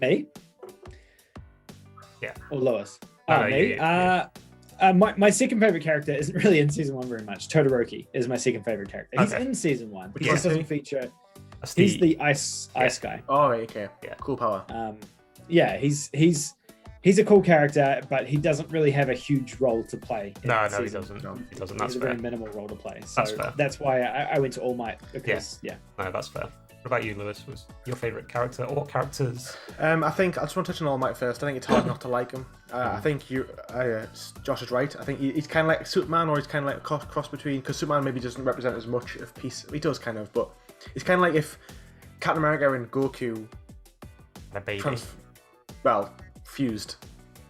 [SPEAKER 3] me?
[SPEAKER 1] Yeah.
[SPEAKER 3] Or Lois?
[SPEAKER 1] Me?
[SPEAKER 3] My second favorite character isn't really in season 1 very much. Todoroki is my second favorite character. He's in season 1, but he doesn't feature. He's the ice guy.
[SPEAKER 2] Oh, okay. Yeah. Cool power.
[SPEAKER 3] He's a cool character, but he doesn't really have a huge role to play.
[SPEAKER 1] No, he doesn't. No, he doesn't. That's
[SPEAKER 3] fair.
[SPEAKER 1] fair.
[SPEAKER 3] A very minimal role to play. So
[SPEAKER 1] that's fair.
[SPEAKER 3] That's why I went to All Might because
[SPEAKER 1] No, that's fair. What about you, Lewis? Was your favorite character or characters?
[SPEAKER 2] I think I just want to touch on All Might first. I think it's hard not to like him. I think Josh is right. I think he's kind of like Superman, or he's kind of like a cross between, because Superman maybe doesn't represent as much of peace. He does kind of, but it's kind of like if Captain America and Goku,
[SPEAKER 1] The baby.
[SPEAKER 2] fused,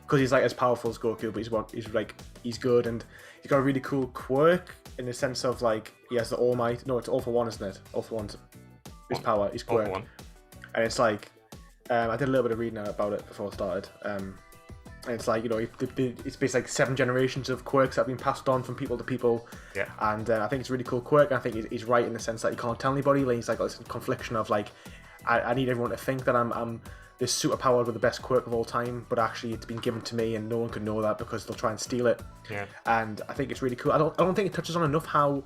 [SPEAKER 2] because he's like as powerful as Goku, but he's like he's good, and he's got a really cool quirk in the sense of like he has the All Might. No, it's All for One, isn't it? All for One's his power, his quirk, and it's like I did a little bit of reading about it before I started. And it's like, it's basically like 7 generations of quirks that have been passed on from people to people.
[SPEAKER 1] Yeah.
[SPEAKER 2] And I think it's a really cool quirk. And I think he's right in the sense that he can't tell anybody. Like, he's like got this confliction of like, I need everyone to think that I'm this super powered with the best quirk of all time, but actually it's been given to me and no one can know that because they'll try and steal it.
[SPEAKER 1] Yeah.
[SPEAKER 2] And I think it's really cool. I don't think it touches on enough how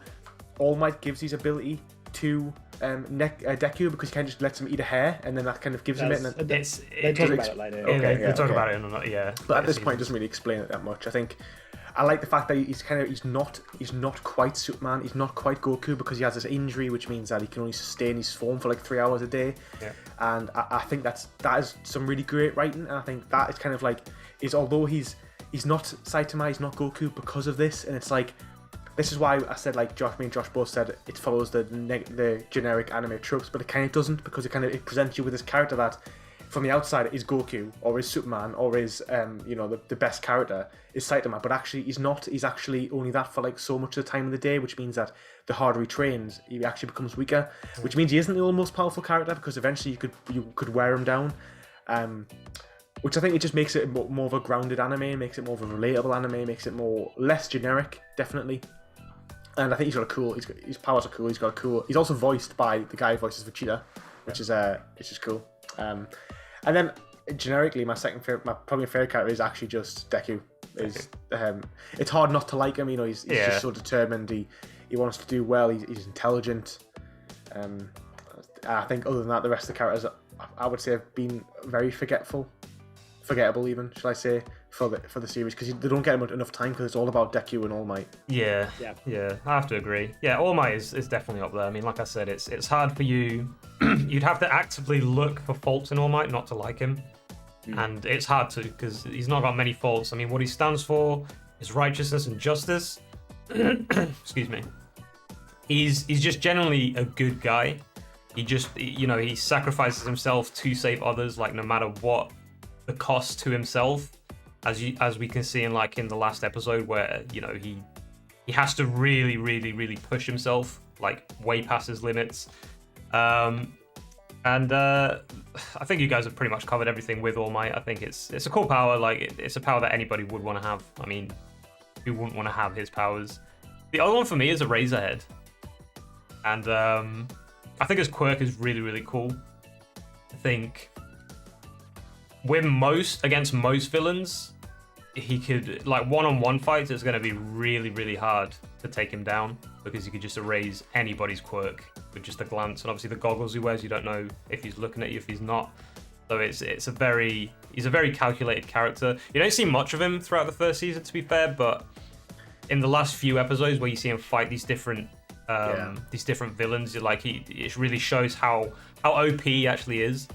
[SPEAKER 2] All Might gives his ability to Deku, because he kind of just lets him eat a hair and then that kind of gives him it. And
[SPEAKER 3] they talk about it later.
[SPEAKER 2] Okay,
[SPEAKER 1] they talk about it in another,
[SPEAKER 2] But at this point, it doesn't really explain it that much. I think I like the fact that he's not quite Superman. He's not quite Goku because he has this injury, which means that he can only sustain his form for like 3 hours a day.
[SPEAKER 1] Yeah.
[SPEAKER 2] And I think that is some really great writing. And I think that is kind of like although he's not Saitama, he's not Goku because of this. And it's like, this is why I said, like, me and Josh both said it follows the generic anime tropes, but it kind of doesn't, because it presents you with this character that, from the outside, is Goku or is Superman or is the best character is Saitama, but actually he's not. He's actually only that for like so much of the time of the day, which means that the harder he trains, he actually becomes weaker, which means he isn't the most powerful character, because eventually you could wear him down. Which I think it just makes it more of a grounded anime, makes it more of a relatable anime, makes it less generic, definitely. And I think his powers are cool. He's also voiced by the guy who voices Vegeta, which is cool. And then generically, my probably favorite character is actually just Deku. It's hard not to like him. He's just so determined. He wants to do well. He's intelligent. I think other than that, the rest of the characters, I would say, have been very forgettable even, should I say, for the series, because they don't get enough time, because it's all about Deku and All Might.
[SPEAKER 1] Yeah, I have to agree. Yeah, All Might is definitely up there. I mean, like I said, it's hard for you. You'd have to actively look for faults in All Might not to like him, and it's hard to, because he's not got many faults. I mean, what he stands for is righteousness and justice. Excuse me. He's just generally a good guy. He sacrifices himself to save others, like no matter what the cost to himself, as we can see in the last episode, where he has to really, really, really push himself like way past his limits. I think you guys have pretty much covered everything with All Might. I think it's a cool power. Like it's a power that anybody would want to have. I mean, who wouldn't want to have his powers? The other one for me is a Razorhead, and I think his quirk is really, really cool. I think against most villains, he could, like, one-on-one fights, it's going to be really, really hard to take him down, because he could just erase anybody's quirk with just a glance. And obviously the goggles he wears, you don't know if he's looking at you, if he's not. So he's a very calculated character. You don't see much of him throughout the first season, to be fair, but in the last few episodes where you see him fight these different villains, it really shows how OP he actually is.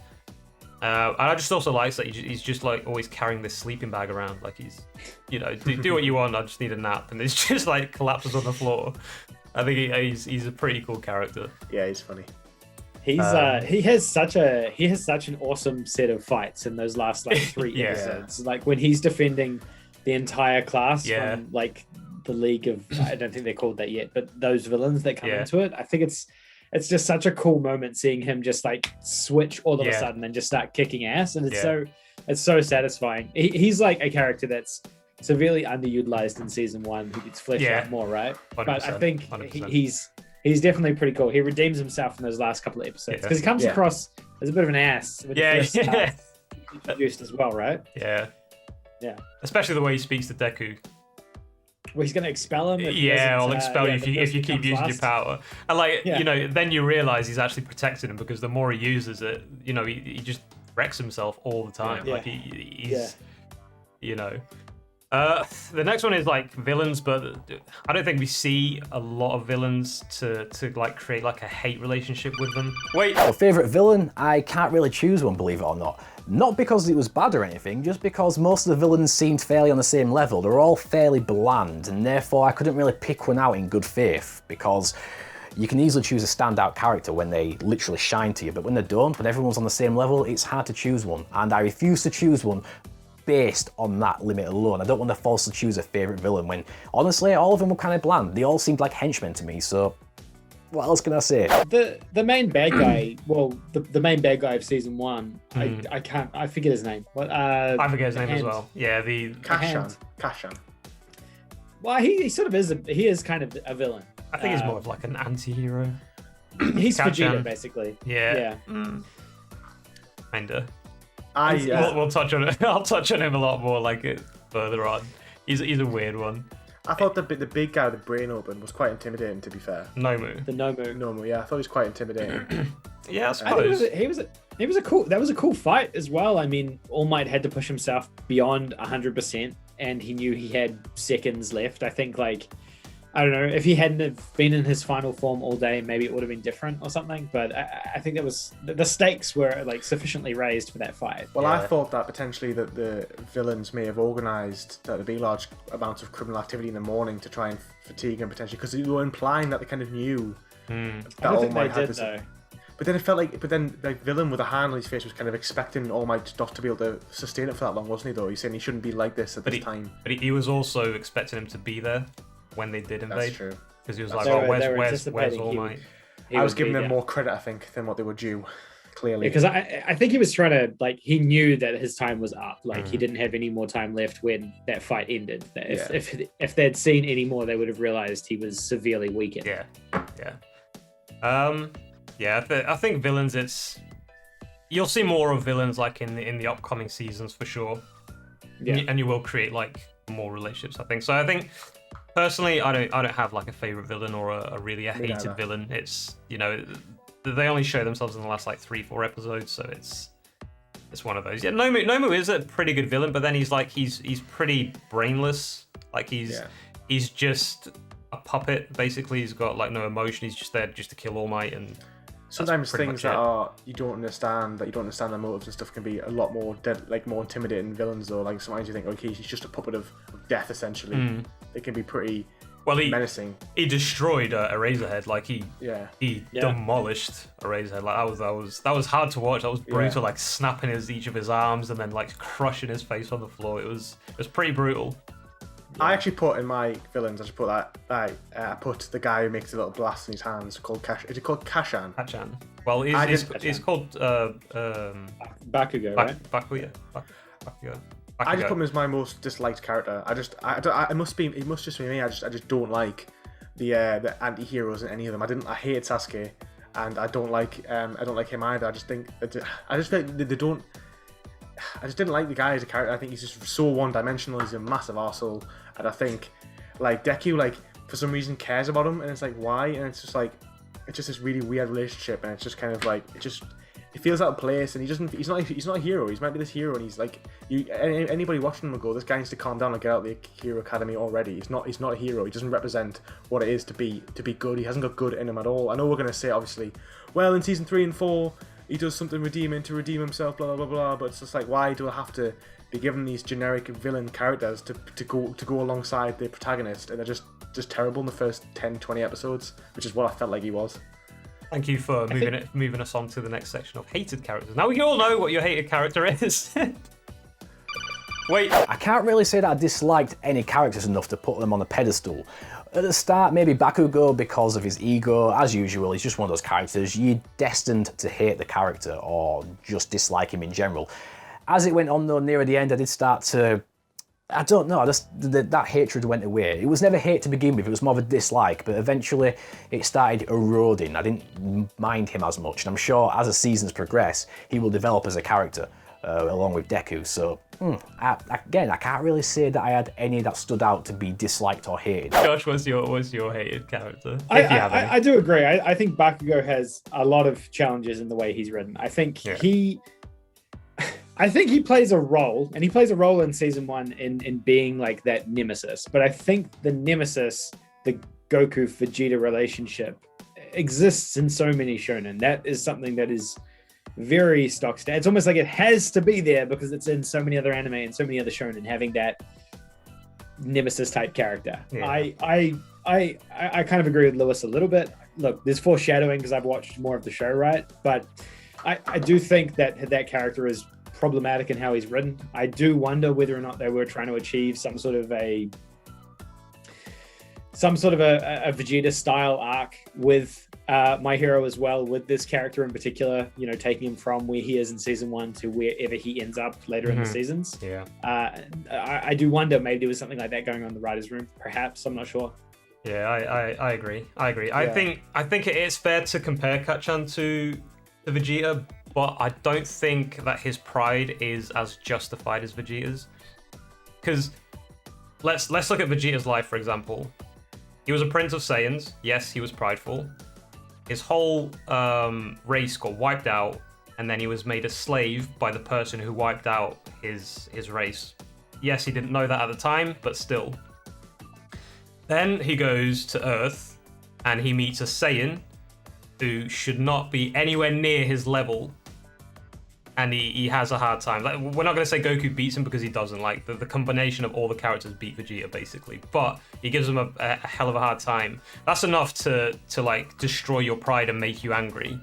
[SPEAKER 1] And I just also like that he's just like always carrying this sleeping bag around, like he's, do what you want, I just need a nap, and it's just like collapses on the floor. I think he's a pretty cool character.
[SPEAKER 2] Yeah, he's funny.
[SPEAKER 3] He has such an awesome set of fights in those last 3 episodes. Like when he's defending the entire class from like the League of, I don't think they're called that yet, but those villains that come into it. I think it's just such a cool moment seeing him just like switch all of a sudden and just start kicking ass, and it's so satisfying. He's like a character that's severely underutilized in season 1, who gets fleshed out more, right? But I think he's definitely pretty cool. He redeems himself in those last couple of episodes, because he comes across as a bit of an ass when he first introduced as well, right?
[SPEAKER 1] Yeah. Especially the way he speaks to Deku.
[SPEAKER 3] Well, he's going to expel him.
[SPEAKER 1] I'll expel you if you keep using your power. And then you realize he's actually protecting him, because the more he uses it, he just wrecks himself all the time. Like he's. The next one is like villains, but I don't think we see a lot of villains to like create like a hate relationship with them. Wait.
[SPEAKER 4] Well, favorite villain? I can't really choose one, believe it or not. Not because it was bad or anything, just because most of the villains seemed fairly on the same level. They were all fairly bland, and therefore I couldn't really pick one out in good faith, because you can easily choose a standout character when they literally shine to you, but when they don't, when everyone's on the same level, it's hard to choose one. And I refuse to choose one based on that limit alone. I don't want to falsely choose a favourite villain when, honestly, all of them were kind of bland. They all seemed like henchmen to me, so what else can I say?
[SPEAKER 3] The main bad guy, well, the main bad guy of season 1, I forget his name. What?
[SPEAKER 1] I forget his name as well. Yeah,
[SPEAKER 2] Kashan.
[SPEAKER 3] Well, he sort of is. He is kind of a villain.
[SPEAKER 1] I think he's more of like an anti-hero.
[SPEAKER 3] He's
[SPEAKER 1] Kashan.
[SPEAKER 3] Vegeta, basically.
[SPEAKER 1] Yeah. Kinda.
[SPEAKER 2] We'll
[SPEAKER 1] touch on it. I'll touch on him a lot more like it further on. He's a weird one.
[SPEAKER 2] I thought the big guy with the brain open was quite intimidating, to be fair.
[SPEAKER 1] Nomu.
[SPEAKER 3] The Nomu.
[SPEAKER 2] Nomu, yeah, I thought he was quite intimidating.
[SPEAKER 1] Yeah, I suppose.
[SPEAKER 3] He was a cool fight as well. I mean, All Might had to push himself beyond 100%, and he knew he had seconds left. I think, like, I don't know, if he hadn't have been in his final form all day, maybe it would have been different or something. But I think that was the stakes were like sufficiently raised for that fight.
[SPEAKER 2] Well, I thought that potentially that the villains may have organised that there'd be large amounts of criminal activity in the morning to try and fatigue him potentially, because they were implying that they kind of knew that
[SPEAKER 3] I don't
[SPEAKER 2] All
[SPEAKER 3] think
[SPEAKER 2] Might
[SPEAKER 3] they
[SPEAKER 2] had
[SPEAKER 3] did
[SPEAKER 2] this.
[SPEAKER 3] though.
[SPEAKER 2] But then it felt like, the villain with a hand on his face was kind of expecting All Might not to be able to sustain it for that long, wasn't he? Though he's saying he shouldn't be like this at this time.
[SPEAKER 1] But he was also expecting him to be there when they did invade.
[SPEAKER 2] That's true.
[SPEAKER 1] Because he was
[SPEAKER 2] That's
[SPEAKER 1] like,
[SPEAKER 3] They were
[SPEAKER 1] where's
[SPEAKER 3] anticipating
[SPEAKER 1] All Might?
[SPEAKER 2] I was giving them more credit, I think, than what they were due. Clearly,
[SPEAKER 3] because I think he was trying to, like, he knew that his time was up. Like, he didn't have any more time left when that fight ended. If they'd seen any more, they would have realized he was severely weakened.
[SPEAKER 1] I think villains. You'll see more of villains like in the upcoming seasons for sure.
[SPEAKER 3] Yeah.
[SPEAKER 1] And you will create like more relationships, I think. So I think personally, I don't have like a favorite villain or a really hated villain. It's, you know, they only show themselves in the last like 3-4 episodes, so it's one of those. Yeah, Nomu is a pretty good villain, but then he's pretty brainless. Like he's just a puppet basically. He's got like no emotion. He's just there just to kill All Might, and
[SPEAKER 2] sometimes things that you don't understand their motives and stuff can be a lot more more intimidating villains, though. Like sometimes you think, okay, he's just a puppet of death essentially. They can be pretty menacing. He
[SPEAKER 1] destroyed Eraserhead. Like he demolished Eraserhead. Like that was hard to watch. That was brutal. Like snapping each of his arms and then like crushing his face on the floor. It was pretty brutal.
[SPEAKER 2] I actually put in my villains. I just put that. I put the guy who makes a little blast in his hands called Kash. Is it called Kashan?
[SPEAKER 1] Kashan. Well, he's called
[SPEAKER 3] Bakugo, right?
[SPEAKER 1] Bakugo.
[SPEAKER 2] I just put him as my most disliked character. It must just be me. I just don't like the anti-heroes in any of them. I hate Sasuke, and I don't like him either. I just feel like they don't. I just didn't like the guy as a character. I think he's just so one-dimensional. He's a massive arsehole, and I think like Deku, like for some reason cares about him, and it's like why? And it's just this really weird relationship, and it's just kind of like it feels out of place, and he's not a hero. He's meant to be this hero, and he's like anybody watching him will go, this guy needs to calm down and get out of the Hero Academy already. He's not a hero. He doesn't represent what it is to be good. He hasn't got good in him at all. I know we're gonna say obviously, well, in season 3 and 4. He does something redeeming to redeem himself, blah, blah, blah, blah. But it's just like, why do I have to be given these generic villain characters to go alongside the protagonist? And they're just terrible in the first 10, 20 episodes, which is what I felt like he was.
[SPEAKER 1] Thank you for moving us on to the next section of hated characters. Now we all know what your hated character is. Wait.
[SPEAKER 4] I can't really say that I disliked any characters enough to put them on a pedestal. At the start, maybe Bakugo because of his ego. As usual, he's just one of those characters you're destined to hate the character or just dislike him in general. As it went on though, nearer the end, I did start to... I don't know, that hatred went away. It was never hate to begin with, it was more of a dislike, but eventually it started eroding. I didn't mind him as much, and I'm sure as the seasons progress, he will develop as a character. Along with Deku, so I can't really say that I had any that stood out to be disliked or hated.
[SPEAKER 1] Josh, what's your hated character?
[SPEAKER 3] I do agree. I think Bakugo has a lot of challenges in the way he's written. I think he plays a role, and he plays a role in season 1 in being like that nemesis. But I think the nemesis, the Goku Vegeta relationship, exists in so many shonen. That is something that is very stock standard. It's almost like it has to be there because it's in so many other anime and so many other shonen, having that nemesis type character. Yeah. I kind of agree with Lewis a little bit. Look, there's foreshadowing because I've watched more of the show, right? But I do think that character is problematic in how he's written. I do wonder whether or not they were trying to achieve some sort of a Vegeta style arc with My Hero as well, with this character in particular, you know, taking him from where he is in season 1 to wherever he ends up later in the seasons.
[SPEAKER 1] Yeah.
[SPEAKER 3] I do wonder, maybe there was something like that going on in the writer's room, perhaps. I'm not sure.
[SPEAKER 1] Yeah, I agree. Yeah. I think it is fair to compare Kacchan to Vegeta, but I don't think that his pride is as justified as Vegeta's. Because let's look at Vegeta's life, for example. He was a Prince of Saiyans. Yes, he was prideful. His whole race got wiped out, and then he was made a slave by the person who wiped out his race. Yes, he didn't know that at the time, but still. Then he goes to Earth, and he meets a Saiyan who should not be anywhere near his level, and he has a hard time. Like, we're not going to say Goku beats him because he doesn't. Like, the combination of all the characters beat Vegeta, basically. But he gives him a hell of a hard time. That's enough to like, destroy your pride and make you angry.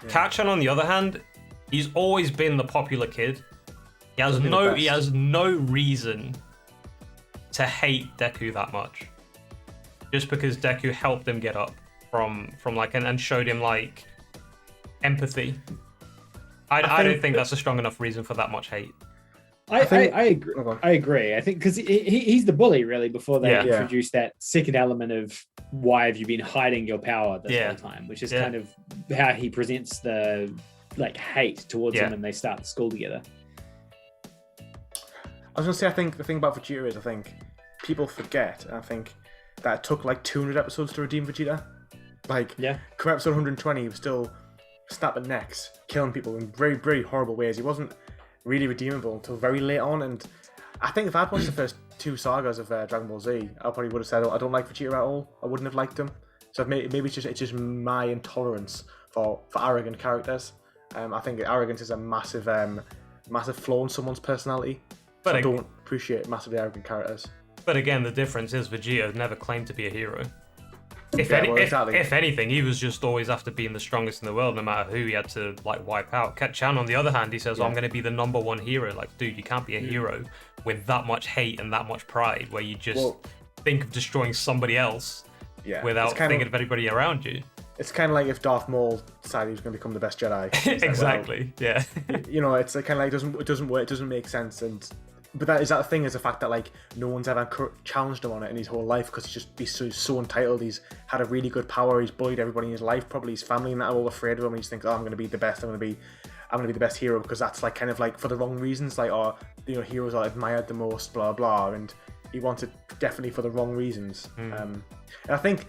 [SPEAKER 1] Yeah. Kacchan, on the other hand, he's always been the popular kid. He has no reason to hate Deku that much. Just because Deku helped him get up from like, and showed him, like, empathy. I don't think that's a strong enough reason for that much hate.
[SPEAKER 3] I agree. I agree. I think because he's the bully, really, before they introduced that second element of why have you been hiding your power this whole time, which is kind of how he presents the, like, hate towards him when they start the school together.
[SPEAKER 2] I was going to say, I think the thing about Vegeta is, I think people forget, and I think that it took like 200 episodes to redeem Vegeta. Like, come episode 120, he was still snapping necks, killing people in very, very horrible ways. He wasn't really redeemable until very late on, and I think if I'd watched the first 2 sagas of Dragon Ball Z, I probably would have said, I don't like Vegeta at all. I wouldn't have liked him. So maybe it's just my intolerance for arrogant characters. I think arrogance is a massive flaw in someone's personality. But I don't appreciate massively arrogant characters.
[SPEAKER 1] But again, the difference is Vegeta never claimed to be a hero. If anything, he was just always after being the strongest in the world, no matter who he had to, like, wipe out. Kacchan, on the other hand, he says, I'm going to be the #1 hero. Like, dude, you can't be a hero with that much hate and that much pride, where you just think of destroying somebody else without thinking of anybody around you.
[SPEAKER 2] It's kind of like if Darth Maul decided he was going to become the best Jedi.
[SPEAKER 1] Exactly, yeah.
[SPEAKER 2] You know, it's kind of like it doesn't work, it doesn't make sense, but that the thing is the fact that, like, no one's ever challenged him on it in his whole life, because he's so entitled. He's had a really good power. He's bullied everybody in his life, probably his family and that are all afraid of him. And he just thinks, I'm going to be the best. I'm going to be the best hero, because that's, like, kind of like for the wrong reasons. Like, heroes are admired the most, blah blah. And he wants it definitely for the wrong reasons. And I think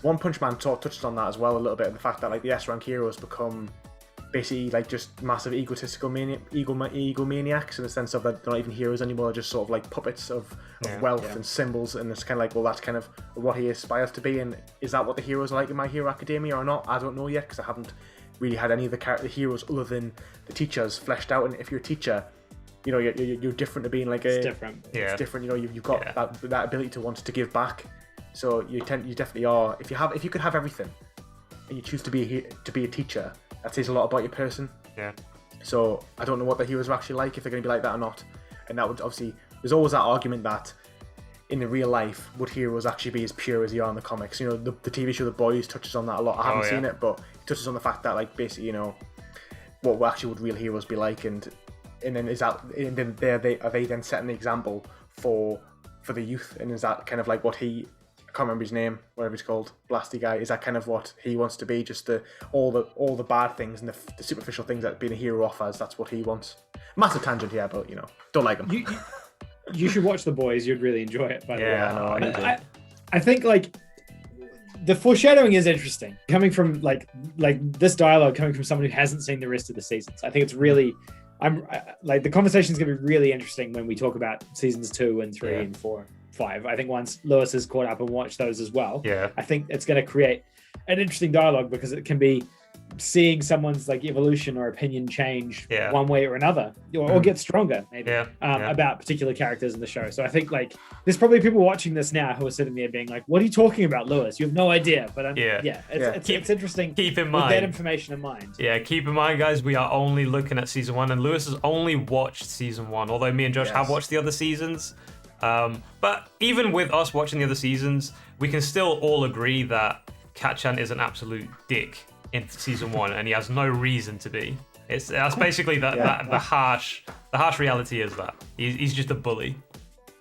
[SPEAKER 2] One Punch Man touched on that as well a little bit. The fact that, like, the S-rank heroes become basically, like, just massive egotistical egomaniacs, in the sense of that they're not even heroes anymore. They're just sort of like puppets of wealth and symbols, and it's kind of like, well, that's kind of what he aspires to be. And is that what the heroes are like in My Hero Academia or not? I don't know yet, because I haven't really had any of the heroes other than the teachers fleshed out. And if you're a teacher, you know, you're different to being like
[SPEAKER 3] it's different.
[SPEAKER 2] It's different. You know, you've got that ability to want to give back. So you definitely are. If you could have everything, and you choose to be a teacher, that says a lot about your person.
[SPEAKER 1] Yeah.
[SPEAKER 2] So I don't know what the heroes are actually like, if they're going to be like that or not. And that would obviously, there's always that argument that in the real life, would heroes actually be as pure as they are in the comics? You know, the TV show The Boys touches on that a lot. I haven't seen it, but it touches on the fact that, like, basically, you know, what actually would real heroes be like, and then are they then setting the example for the youth? And is that kind of like what I can't remember his name, whatever he's called, Blasty Guy, is that kind of what he wants to be? Just all the bad things and the superficial things that being a hero offers, that's what he wants. Massive tangent here, but, you know, don't like him.
[SPEAKER 3] You should watch The Boys, you'd really enjoy it. By the way.
[SPEAKER 2] I know.
[SPEAKER 3] I think, like, the foreshadowing is interesting. Coming from, like this dialogue coming from someone who hasn't seen the rest of the seasons. I think it's really, the conversation's going to be really interesting when we talk about seasons 2 and 3 and 4. 5. I think once Lewis has caught up and watched those as well, I think it's going to create an interesting dialogue, because it can be seeing someone's like evolution or opinion change one way or another, or get stronger maybe about particular characters in the show. So I think like there's probably people watching this now who are sitting there being like, what are you talking about, Lewis? You have no idea. But it's interesting.
[SPEAKER 1] Keep in mind
[SPEAKER 3] with that information in mind.
[SPEAKER 1] Yeah, keep in mind, guys, we are only looking at season 1, and Lewis has only watched season 1, although me and Josh have watched the other seasons. But even with us watching the other seasons, we can still all agree that Katchan is an absolute dick in season 1, and he has no reason to be. That's basically the harsh reality is that he's just a bully.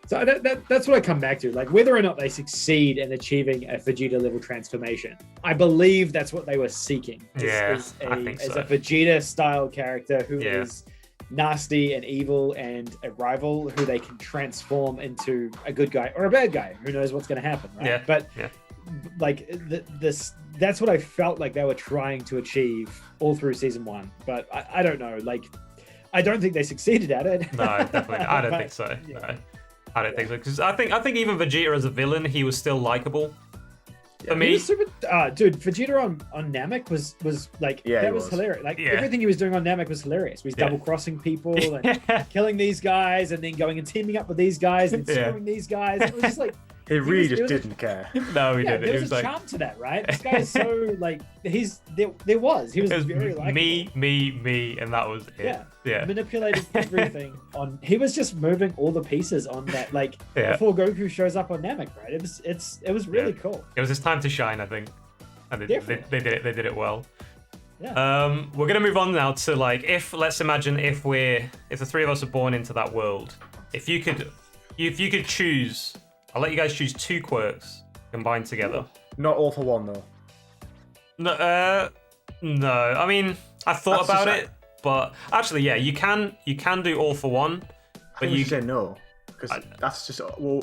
[SPEAKER 3] So that's what I come back to, like whether or not they succeed in achieving a Vegeta level transformation. I believe that's what they were seeking. Is a Vegeta style character who is nasty and evil and a rival who they can transform into a good guy or a bad guy. Who knows what's going to happen, right?
[SPEAKER 1] Yeah.
[SPEAKER 3] But like that's what I felt like they were trying to achieve all through season 1. But I don't know. Like, I don't think they succeeded at it.
[SPEAKER 1] No, definitely. I don't think so. Yeah. No, I don't think so. Because I think even Vegeta as a villain, he was still likable. For me,
[SPEAKER 3] super, dude, Vegeta on Namek was like that was hilarious. Like everything he was doing on Namek was hilarious. He was double crossing people and killing these guys, and then going and teaming up with these guys and screwing these guys. It was just like
[SPEAKER 2] he really just didn't care.
[SPEAKER 1] No, he didn't.
[SPEAKER 3] There was
[SPEAKER 1] was
[SPEAKER 3] a
[SPEAKER 1] like
[SPEAKER 3] charm to that, right? This guy is so like he was very likable.
[SPEAKER 1] Me, and that was it. Yeah.
[SPEAKER 3] Manipulated everything he was just moving all the pieces on that, like before Goku shows up on Namek, right? It was really cool.
[SPEAKER 1] It was his time to shine, I think. And they did it well.
[SPEAKER 3] Yeah.
[SPEAKER 1] We're gonna move on now to like let's imagine if the three of us are born into that world. If you could choose, I'll let you guys choose 2 quirks combined together.
[SPEAKER 2] Not all for one though.
[SPEAKER 1] No. I mean, I thought about it, but actually, you can do all for one. But
[SPEAKER 2] you say no, because that's just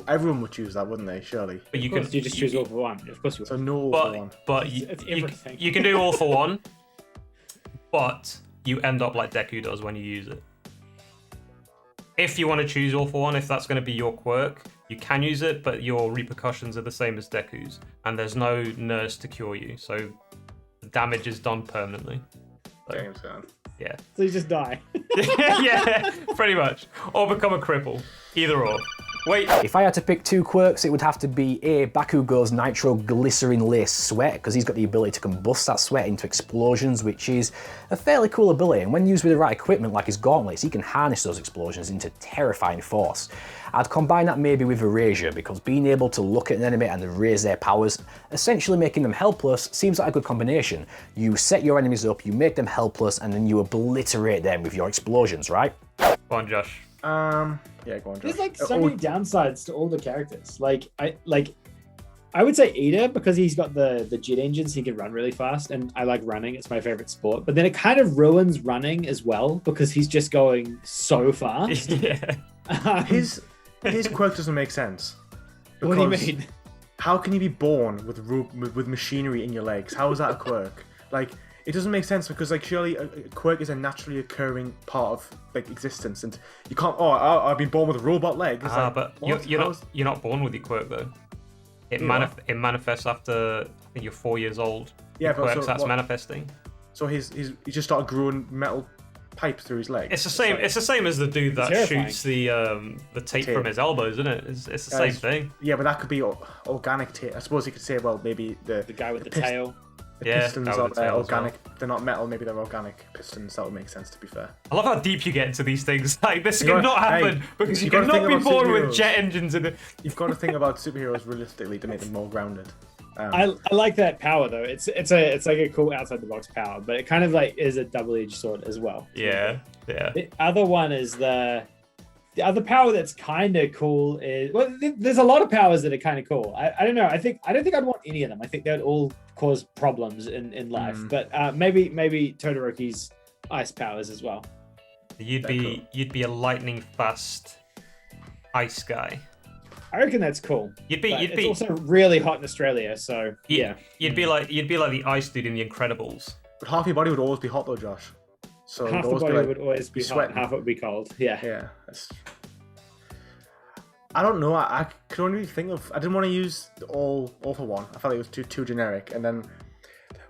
[SPEAKER 2] everyone would choose that, wouldn't they? Surely.
[SPEAKER 1] But
[SPEAKER 3] you just choose all for one. Of course you would.
[SPEAKER 2] So no all for one.
[SPEAKER 1] But you can do all for one, but you end up like Deku does when you use it. If you want to choose all for one, if that's going to be your quirk, you can use it, but your repercussions are the same as Deku's, and there's no nurse to cure you, so the damage is done permanently. So, yeah.
[SPEAKER 3] So you just die.
[SPEAKER 1] Yeah, pretty much. Or become a cripple. Either or. Wait.
[SPEAKER 4] If I had to pick 2 quirks, it would have to be Bakugo's nitroglycerin-laced sweat, because he's got the ability to combust that sweat into explosions, which is a fairly cool ability, and when used with the right equipment like his gauntlets, he can harness those explosions into terrifying force. I'd combine that maybe with Erasure, because being able to look at an enemy and erase their powers, essentially making them helpless, seems like a good combination. You set your enemies up, you make them helpless, and then you obliterate them with your explosions, right?
[SPEAKER 1] Go on, Josh.
[SPEAKER 2] Yeah, go on, Josh.
[SPEAKER 3] There's like so many downsides to all the characters. I would say Ida, because he's got the jet engines, he can run really fast, and I like running. It's my favorite sport. But then it kind of ruins running as well, because he's just going so fast.
[SPEAKER 1] Yeah.
[SPEAKER 2] His quirk doesn't make sense.
[SPEAKER 3] What do you mean?
[SPEAKER 2] How can you be born with machinery in your legs? How is that a quirk? Like, it doesn't make sense, because like surely a quirk is a naturally occurring part of like existence, and you can't. Oh, I've been born with robot legs.
[SPEAKER 1] But you're not born with your quirk though. It manifests after I think you're 4 years old.
[SPEAKER 2] Yeah,
[SPEAKER 1] but quirk starts manifesting.
[SPEAKER 2] So he just started growing metal pipes through his legs.
[SPEAKER 1] It's the same. It's the same as the dude that shoots the tape from his elbows, isn't it? It's the same thing.
[SPEAKER 2] Yeah, but that could be organic tape. I suppose you could say, well, maybe the
[SPEAKER 3] guy with the tail.
[SPEAKER 2] The pistons are organic. Well. They're not metal. Maybe they're organic pistons. That would make sense, to be fair.
[SPEAKER 1] I love how deep you get into these things. Like, this cannot happen because you cannot be born with jet engines in it.
[SPEAKER 2] You've got to think about superheroes realistically to make them more grounded.
[SPEAKER 3] I like that power though. It's like a cool outside the box power, but it kind of like is a double-edged sword as well.
[SPEAKER 1] Yeah.
[SPEAKER 3] The other one is the other power that's kind of cool is, well, there's a lot of powers that are kind of cool. I don't know. I don't think I'd want any of them. I think they'd all cause problems in life. But maybe Todoroki's ice powers as well.
[SPEAKER 1] You'd be a lightning fast ice guy.
[SPEAKER 3] I reckon that's cool.
[SPEAKER 1] It's
[SPEAKER 3] also really hot in Australia, so yeah.
[SPEAKER 1] You'd be like the ice dude in The Incredibles.
[SPEAKER 2] But half your body would always be hot though, Josh. So
[SPEAKER 3] half the body would always be hot, and half it would be cold. Yeah.
[SPEAKER 2] Yeah. I don't know. I could only think of. I didn't want to use all for one. I felt like it was too generic. And then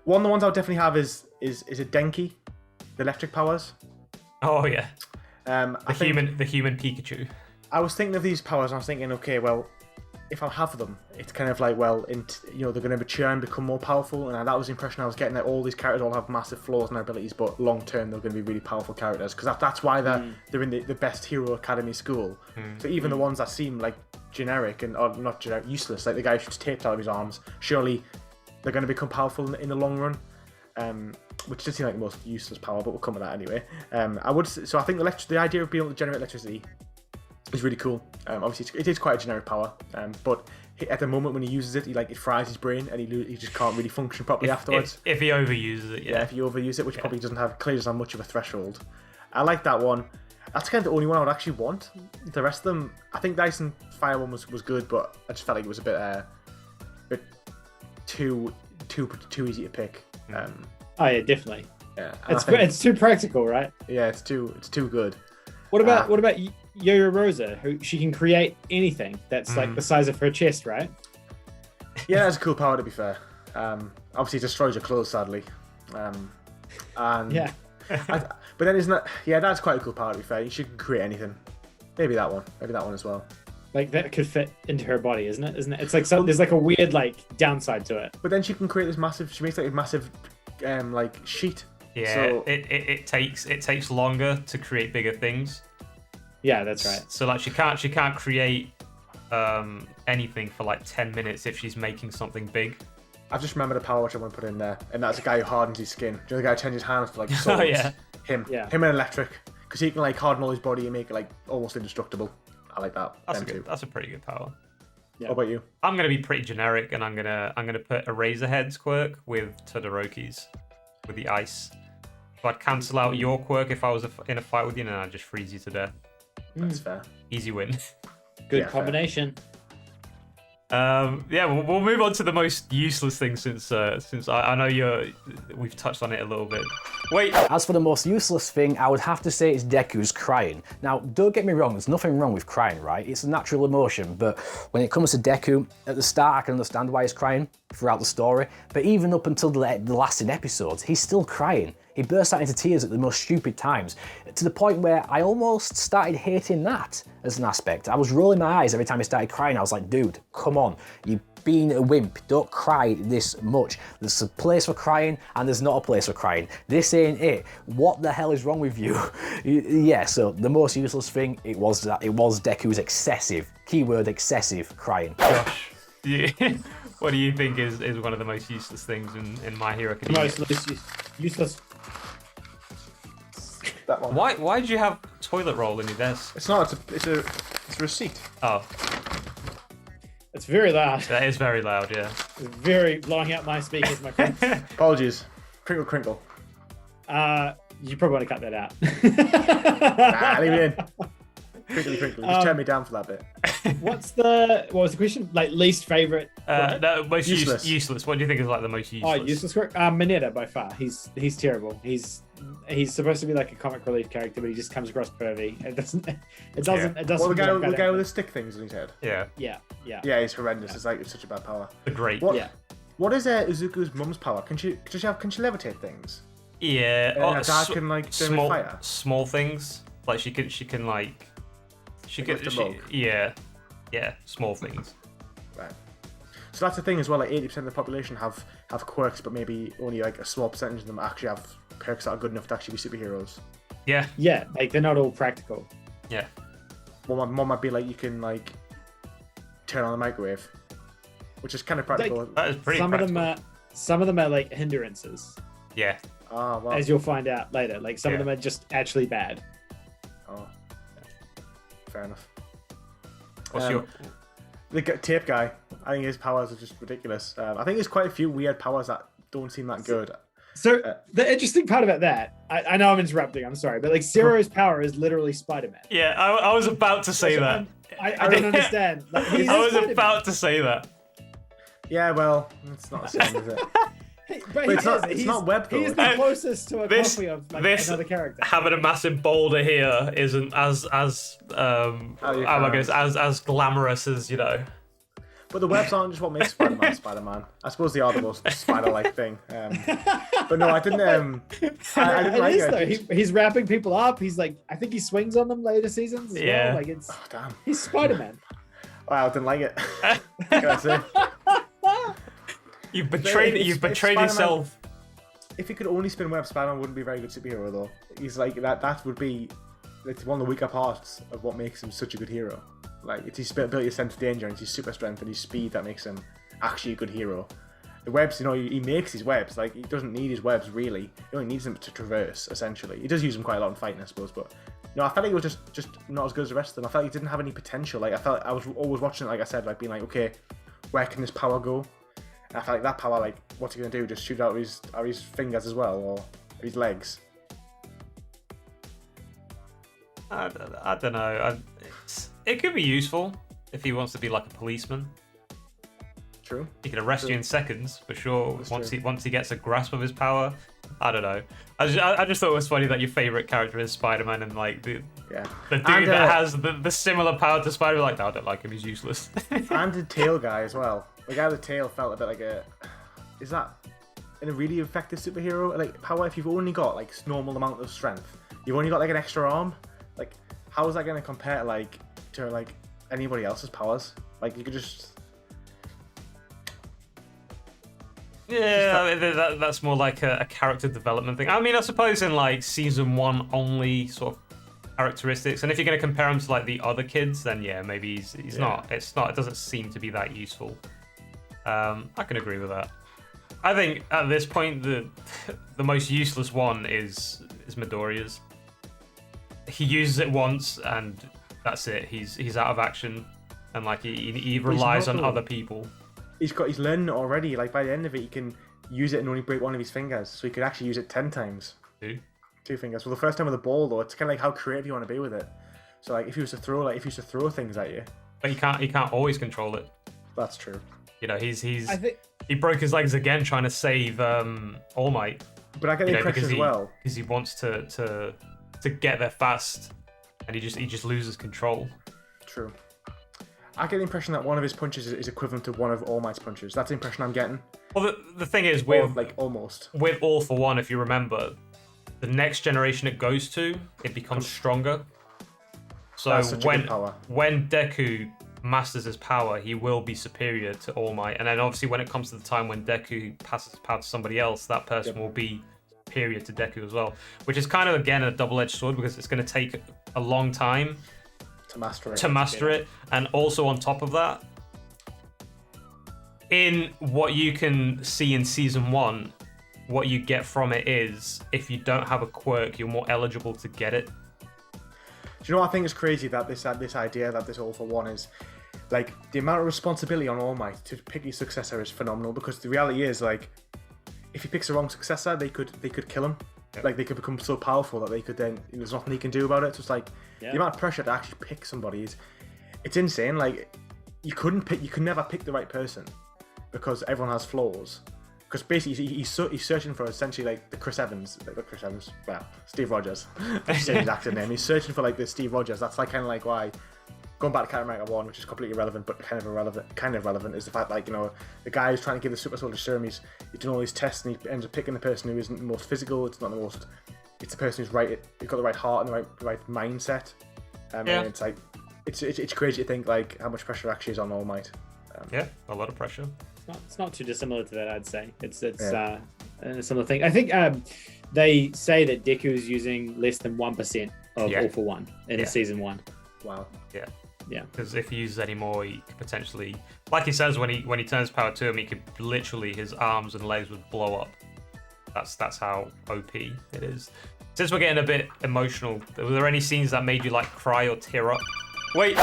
[SPEAKER 2] one of the ones I would definitely have is is it Denki, the electric powers.
[SPEAKER 1] Oh yeah.
[SPEAKER 2] The
[SPEAKER 1] human Pikachu.
[SPEAKER 2] I was thinking of these powers, and I was thinking, okay, well, if I have them, it's kind of like, well, they're going to mature and become more powerful, and that was the impression I was getting, that all these characters all have massive flaws in their abilities, but long term they're going to be really powerful characters, because that's why they're in the best hero academy school. So even the ones that seem like generic or not generic, useless, like the guy who shoots taped out of his arms, surely they're going to become powerful in the long run. Which does seem like the most useless power, but we'll come to that anyway. So I think the idea of being able to generate electricity is really cool. Obviously, it is quite a generic power, but at the moment when he uses it, it fries his brain, and he just can't really function properly afterwards.
[SPEAKER 1] If he overuses it, yeah.
[SPEAKER 2] If he overuses it, which probably doesn't have much of a threshold. I like that one. That's kind of the only one I would actually want. The rest of them, I think the Ice and Fire one was good, but I just felt like it was a bit too easy to pick.
[SPEAKER 3] Oh yeah, definitely.
[SPEAKER 2] Yeah,
[SPEAKER 3] it's too practical, right?
[SPEAKER 2] Yeah, it's too good.
[SPEAKER 3] What about Yo-Yo Rosa? Who she can create anything that's like the size of her chest, right?
[SPEAKER 2] Yeah, that's a cool power, to be fair. Obviously, it destroys your clothes, sadly. And
[SPEAKER 3] yeah.
[SPEAKER 2] but then isn't that? Yeah, that's quite a cool power, to be fair. She can create anything. Maybe that one. Maybe that one as well.
[SPEAKER 3] Like that could fit into her body, isn't it? It's like there's like a weird downside to it.
[SPEAKER 2] But then she can create this massive. She makes like a massive sheet.
[SPEAKER 1] Yeah,
[SPEAKER 2] so,
[SPEAKER 1] it takes longer to create bigger things.
[SPEAKER 3] Yeah, that's right.
[SPEAKER 1] So she can't create anything for 10 minutes if she's making something big.
[SPEAKER 2] I've just remembered a power which I want to put in there, and that's a guy who hardens his skin. Do you know the guy who changes hands to swords?
[SPEAKER 1] Oh yeah.
[SPEAKER 2] Him and electric, because he can harden all his body and make it almost indestructible. I like that.
[SPEAKER 1] That's a pretty good power.
[SPEAKER 2] Yeah. What about you?
[SPEAKER 1] I'm gonna be pretty generic, and I'm gonna put Eraserhead's quirk with Todoroki's with the ice. So I'd cancel out your quirk if I was in a fight with you, and I'd just freeze you to death.
[SPEAKER 2] That's fair.
[SPEAKER 1] Easy win.
[SPEAKER 3] Good combination.
[SPEAKER 1] We'll move on to the most useless thing since I know we've touched on it a little bit. Wait.
[SPEAKER 4] As for the most useless thing, I would have to say it's Deku's crying. Now, don't get me wrong, there's nothing wrong with crying, right? It's a natural emotion, but when it comes to Deku, at the start I can understand why he's crying throughout the story, but even up until the lasting episodes, he's still crying. He bursts out into tears at the most stupid times, to the point where I almost started hating that as an aspect. I was rolling my eyes every time he started crying. I was like, dude, come on, you're being a wimp, don't cry this much. There's a place for crying and there's not a place for crying. This ain't it. What the hell is wrong with you? Yeah, so the most useless thing, it was Deku's excessive, keyword excessive, crying.
[SPEAKER 1] Josh, what do you think is one of the most useless things in My Hero Academia?
[SPEAKER 3] Most useless.
[SPEAKER 2] That one.
[SPEAKER 1] Why did you have toilet roll in your desk?
[SPEAKER 2] It's not. It's a receipt.
[SPEAKER 1] Oh.
[SPEAKER 3] It's very loud.
[SPEAKER 1] That is very loud, yeah.
[SPEAKER 3] It's very blowing out my speakers, my friends.
[SPEAKER 2] Apologies. Crinkle, crinkle.
[SPEAKER 3] You probably want to cut that out.
[SPEAKER 2] Nah, leave it in. Crinkly, crinkly. Just turn me down for that bit.
[SPEAKER 3] What was the question? Least favorite?
[SPEAKER 1] No, most
[SPEAKER 2] useless.
[SPEAKER 1] Useless. What do you think is the most useless?
[SPEAKER 3] Oh, useless quirk? Mineta by far. He's terrible. He's supposed to be like a comic relief character, but he just comes across pervy. It doesn't.
[SPEAKER 2] Well, the guy with the stick things in his head.
[SPEAKER 1] Yeah.
[SPEAKER 2] Yeah, he's horrendous. It's such a bad power.
[SPEAKER 1] Great.
[SPEAKER 2] What is Izuku's mum's power? Can she levitate things?
[SPEAKER 1] Yeah.
[SPEAKER 2] And dad can
[SPEAKER 1] small
[SPEAKER 2] fire.
[SPEAKER 1] Small things. Yeah, small things.
[SPEAKER 2] Right. So that's the thing as well. 80% of the population have quirks, but maybe only a small percentage of them actually have perks that are good enough to actually be superheroes.
[SPEAKER 1] Yeah.
[SPEAKER 3] Yeah, they're not all practical.
[SPEAKER 1] Yeah.
[SPEAKER 2] One might be you can turn on the microwave, which is kind of practical.
[SPEAKER 1] That is pretty practical.
[SPEAKER 3] Some of them are hindrances.
[SPEAKER 1] Yeah.
[SPEAKER 2] Ah, well.
[SPEAKER 3] As you'll find out later. Some of them are just actually bad.
[SPEAKER 2] Oh. Fair enough.
[SPEAKER 1] What's your...
[SPEAKER 2] The tape guy, I think his powers are just ridiculous. I think there's quite a few weird powers that don't seem that good.
[SPEAKER 3] So the interesting part about that, I know I'm interrupting, I'm sorry, but Zero's power is literally Spider-Man.
[SPEAKER 1] Yeah, I was about to say that.
[SPEAKER 3] I don't understand.
[SPEAKER 1] I was about to say that.
[SPEAKER 2] Yeah, well, it's not the same, is it?
[SPEAKER 3] But
[SPEAKER 2] it's not web though.
[SPEAKER 3] He's the closest to a copy of another character.
[SPEAKER 1] Having a massive boulder here isn't as glamorous as
[SPEAKER 2] But the webs aren't just what makes Spider-Man Spider-Man. I suppose they are the most spider-like thing. But no, I didn't. I didn't like it.
[SPEAKER 3] Though. He's wrapping people up. He's like, I think he swings on them later seasons as well. Like it's.
[SPEAKER 2] Oh, damn.
[SPEAKER 3] He's Spider-Man.
[SPEAKER 2] Wow, I didn't like it. What can I say?
[SPEAKER 1] You've betrayed yourself.
[SPEAKER 2] If he could only spin web, Spider-Man wouldn't be a very good superhero, though. He's like that would be it's one of the weaker parts of what makes him such a good hero. Like it's his ability to sense danger and his super strength and his speed that makes him actually a good hero. The webs, he makes his webs. Like he doesn't need his webs really. He only needs them to traverse. Essentially, he does use them quite a lot in fighting, I suppose. But no, I felt like he was just not as good as the rest of them. I felt like he didn't have any potential. Like I felt like I was always watching it, like I said, like being like, okay, where can this power go? And I felt like that power, like, what's he gonna do? Just shoot out his fingers as well, or his legs?
[SPEAKER 1] I don't know. It could be useful if he wants to be like a policeman.
[SPEAKER 2] True.
[SPEAKER 1] He can arrest you in seconds for sure.
[SPEAKER 2] That's
[SPEAKER 1] Once he gets a grasp of his power. I don't know. I just thought it was funny that your favorite character is Spider-Man and like the dude that has the similar power to Spider-Man. Like, no, I don't like him. He's useless.
[SPEAKER 2] And the tail guy as well. The guy with the tail felt a bit like is that in a really effective superhero like power if you've only got like normal amount of strength? You've only got like an extra arm. Like, how is that going to compare to anybody else's powers? Like, you could just.
[SPEAKER 1] Yeah, that's more like a character development thing. I mean, I suppose in like season 1 only sort of characteristics, and if you're going to compare him to like the other kids, then yeah, maybe he's not. It doesn't seem to be that useful. I can agree with that. I think at this point the most useless one is Midoriya's. He uses it once and that's it. He's out of action, and like he relies on other people.
[SPEAKER 2] He's learning it already. Like by the end of it, he can use it and only break one of his fingers, so he could actually use it 10 times. Two fingers. Well, the first time with the ball though, it's kind of like how creative you want to be with it. So like if he was to throw things at you,
[SPEAKER 1] but he can't always control it.
[SPEAKER 2] That's true.
[SPEAKER 1] He broke his legs again trying to save All Might.
[SPEAKER 2] But I get the impression as well
[SPEAKER 1] because he wants to get there fast, and he just loses control.
[SPEAKER 2] True. I get the impression that one of his punches is equivalent to one of All Might's punches. That's the impression I'm getting.
[SPEAKER 1] Well, the thing is with
[SPEAKER 2] almost
[SPEAKER 1] with All for One, if you remember, the next generation it goes to, it becomes stronger. So when Deku masters his power, he will be superior to All Might, and then obviously when it comes to the time when Deku passes his power to somebody else, that person will be superior to Deku as well, which is kind of again a double-edged sword because it's going to take a long time to master it. And also on top of that, in what you can see in season 1, what you get from it is if you don't have a quirk, you're more eligible to get it.
[SPEAKER 2] Do you know what I think is crazy that this idea that this All for One is like the amount of responsibility on All Might to pick his successor is phenomenal, because the reality is like if he picks the wrong successor, they could kill him. Yep. Like they could become so powerful that they could then there's nothing he can do about it. So it's like the amount of pressure to actually pick somebody it's insane. Like you could never pick the right person because everyone has flaws. Because basically he's searching for essentially like Steve Rogers. That's his actor name. He's searching for like the Steve Rogers. That's like kind of like why going back to Captain America 1, which is completely irrelevant but kind of relevant, is the fact like, you know, the guy who's trying to give the super soldier serum, he's doing all these tests and he ends up picking the person who isn't the most physical. It's not the most. It's the person who's got the right heart and the right mindset. And it's like it's crazy to think like how much pressure actually is on All Might.
[SPEAKER 1] A lot of pressure.
[SPEAKER 3] It's not too dissimilar to that, I'd say. It's a similar thing. I think they say that Deku's using less than 1% of All for One in season 1.
[SPEAKER 2] Wow.
[SPEAKER 3] Yeah.
[SPEAKER 1] Because if he uses any more, he could potentially, like he says, when he turns power to him, he could literally, his arms and legs would blow up. That's how OP it is. Since we're getting a bit emotional, were there any scenes that made you like cry or tear up? Wait.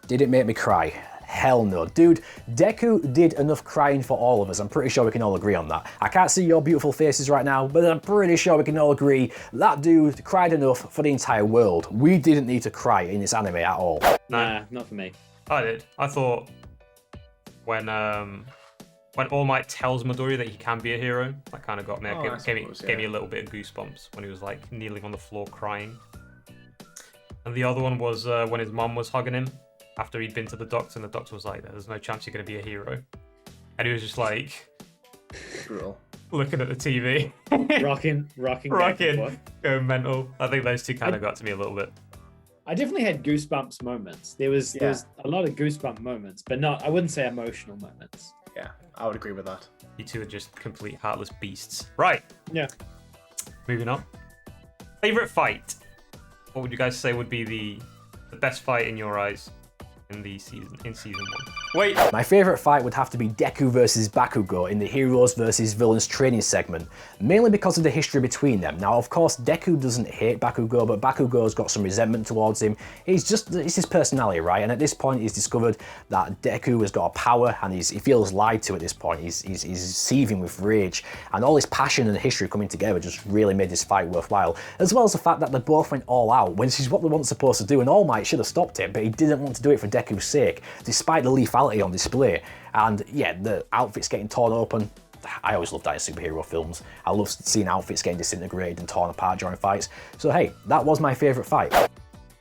[SPEAKER 4] Did it make me cry? Hell no. Dude, Deku did enough crying for all of us. I'm pretty sure we can all agree on that. I can't see your beautiful faces right now, but I'm pretty sure we can all agree that dude cried enough for the entire world. We didn't need to cry in this anime at all.
[SPEAKER 3] Nah, not for me.
[SPEAKER 1] I did. I thought when All Might tells Midoriya that he can be a hero, that kind of got me. Gave me a little bit of goosebumps when he was like kneeling on the floor crying. And the other one was when his mom was hugging him. after he'd been to the doctor, and the doctor was like, "There's no chance you're going to be a hero," and he was just like,
[SPEAKER 2] Brutal.
[SPEAKER 1] looking at the TV,
[SPEAKER 3] rocking, back and forth.
[SPEAKER 1] going mental. I think those two kind of got to me a little bit.
[SPEAKER 3] I definitely had goosebumps moments. There was a lot of goosebump moments, but I wouldn't say emotional moments.
[SPEAKER 2] Yeah, I would agree with that.
[SPEAKER 1] You two are just complete heartless beasts. Right.
[SPEAKER 3] Yeah.
[SPEAKER 1] Moving on. Favorite fight? What would you guys say would be the best fight in your eyes in season 1? Wait.
[SPEAKER 4] My favourite fight would have to be Deku versus Bakugo in the Heroes versus Villains training segment, mainly because of the history between them. Now, of course, Deku doesn't hate Bakugo, but Bakugo's got some resentment towards him. It's his personality, right? And at this point, he's discovered that Deku has got a power, and he feels lied to at this point. He's seething with rage, and all his passion and history coming together just really made this fight worthwhile, as well as the fact that they both went all out, which is what they weren't supposed to do, and All Might should have stopped it, but he didn't want to do it for Deku's sake, despite the lethality on display. And yeah, the outfits getting torn open. I always love that in superhero films. I love seeing outfits getting disintegrated and torn apart during fights. So hey, that was my favourite fight.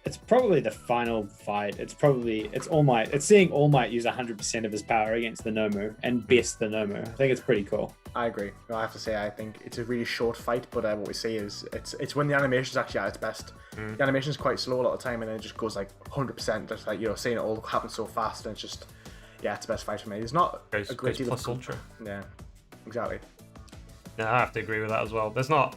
[SPEAKER 3] It's probably the final fight. It's All Might. It's seeing All Might use 100% of his power against the Nomu and best the Nomu. I think it's pretty cool.
[SPEAKER 2] I agree. No, I have to say, I think it's a really short fight, but what we see is it's when the animation's actually at its best. The animation's quite slow a lot of the time, and then it just goes like 100%. Just like, seeing it all happen so fast, and it's just, it's the best fight for me. It's not a great deal
[SPEAKER 1] plus
[SPEAKER 2] of
[SPEAKER 1] ultra.
[SPEAKER 2] Yeah, exactly.
[SPEAKER 1] No, I have to agree with that as well. There's not.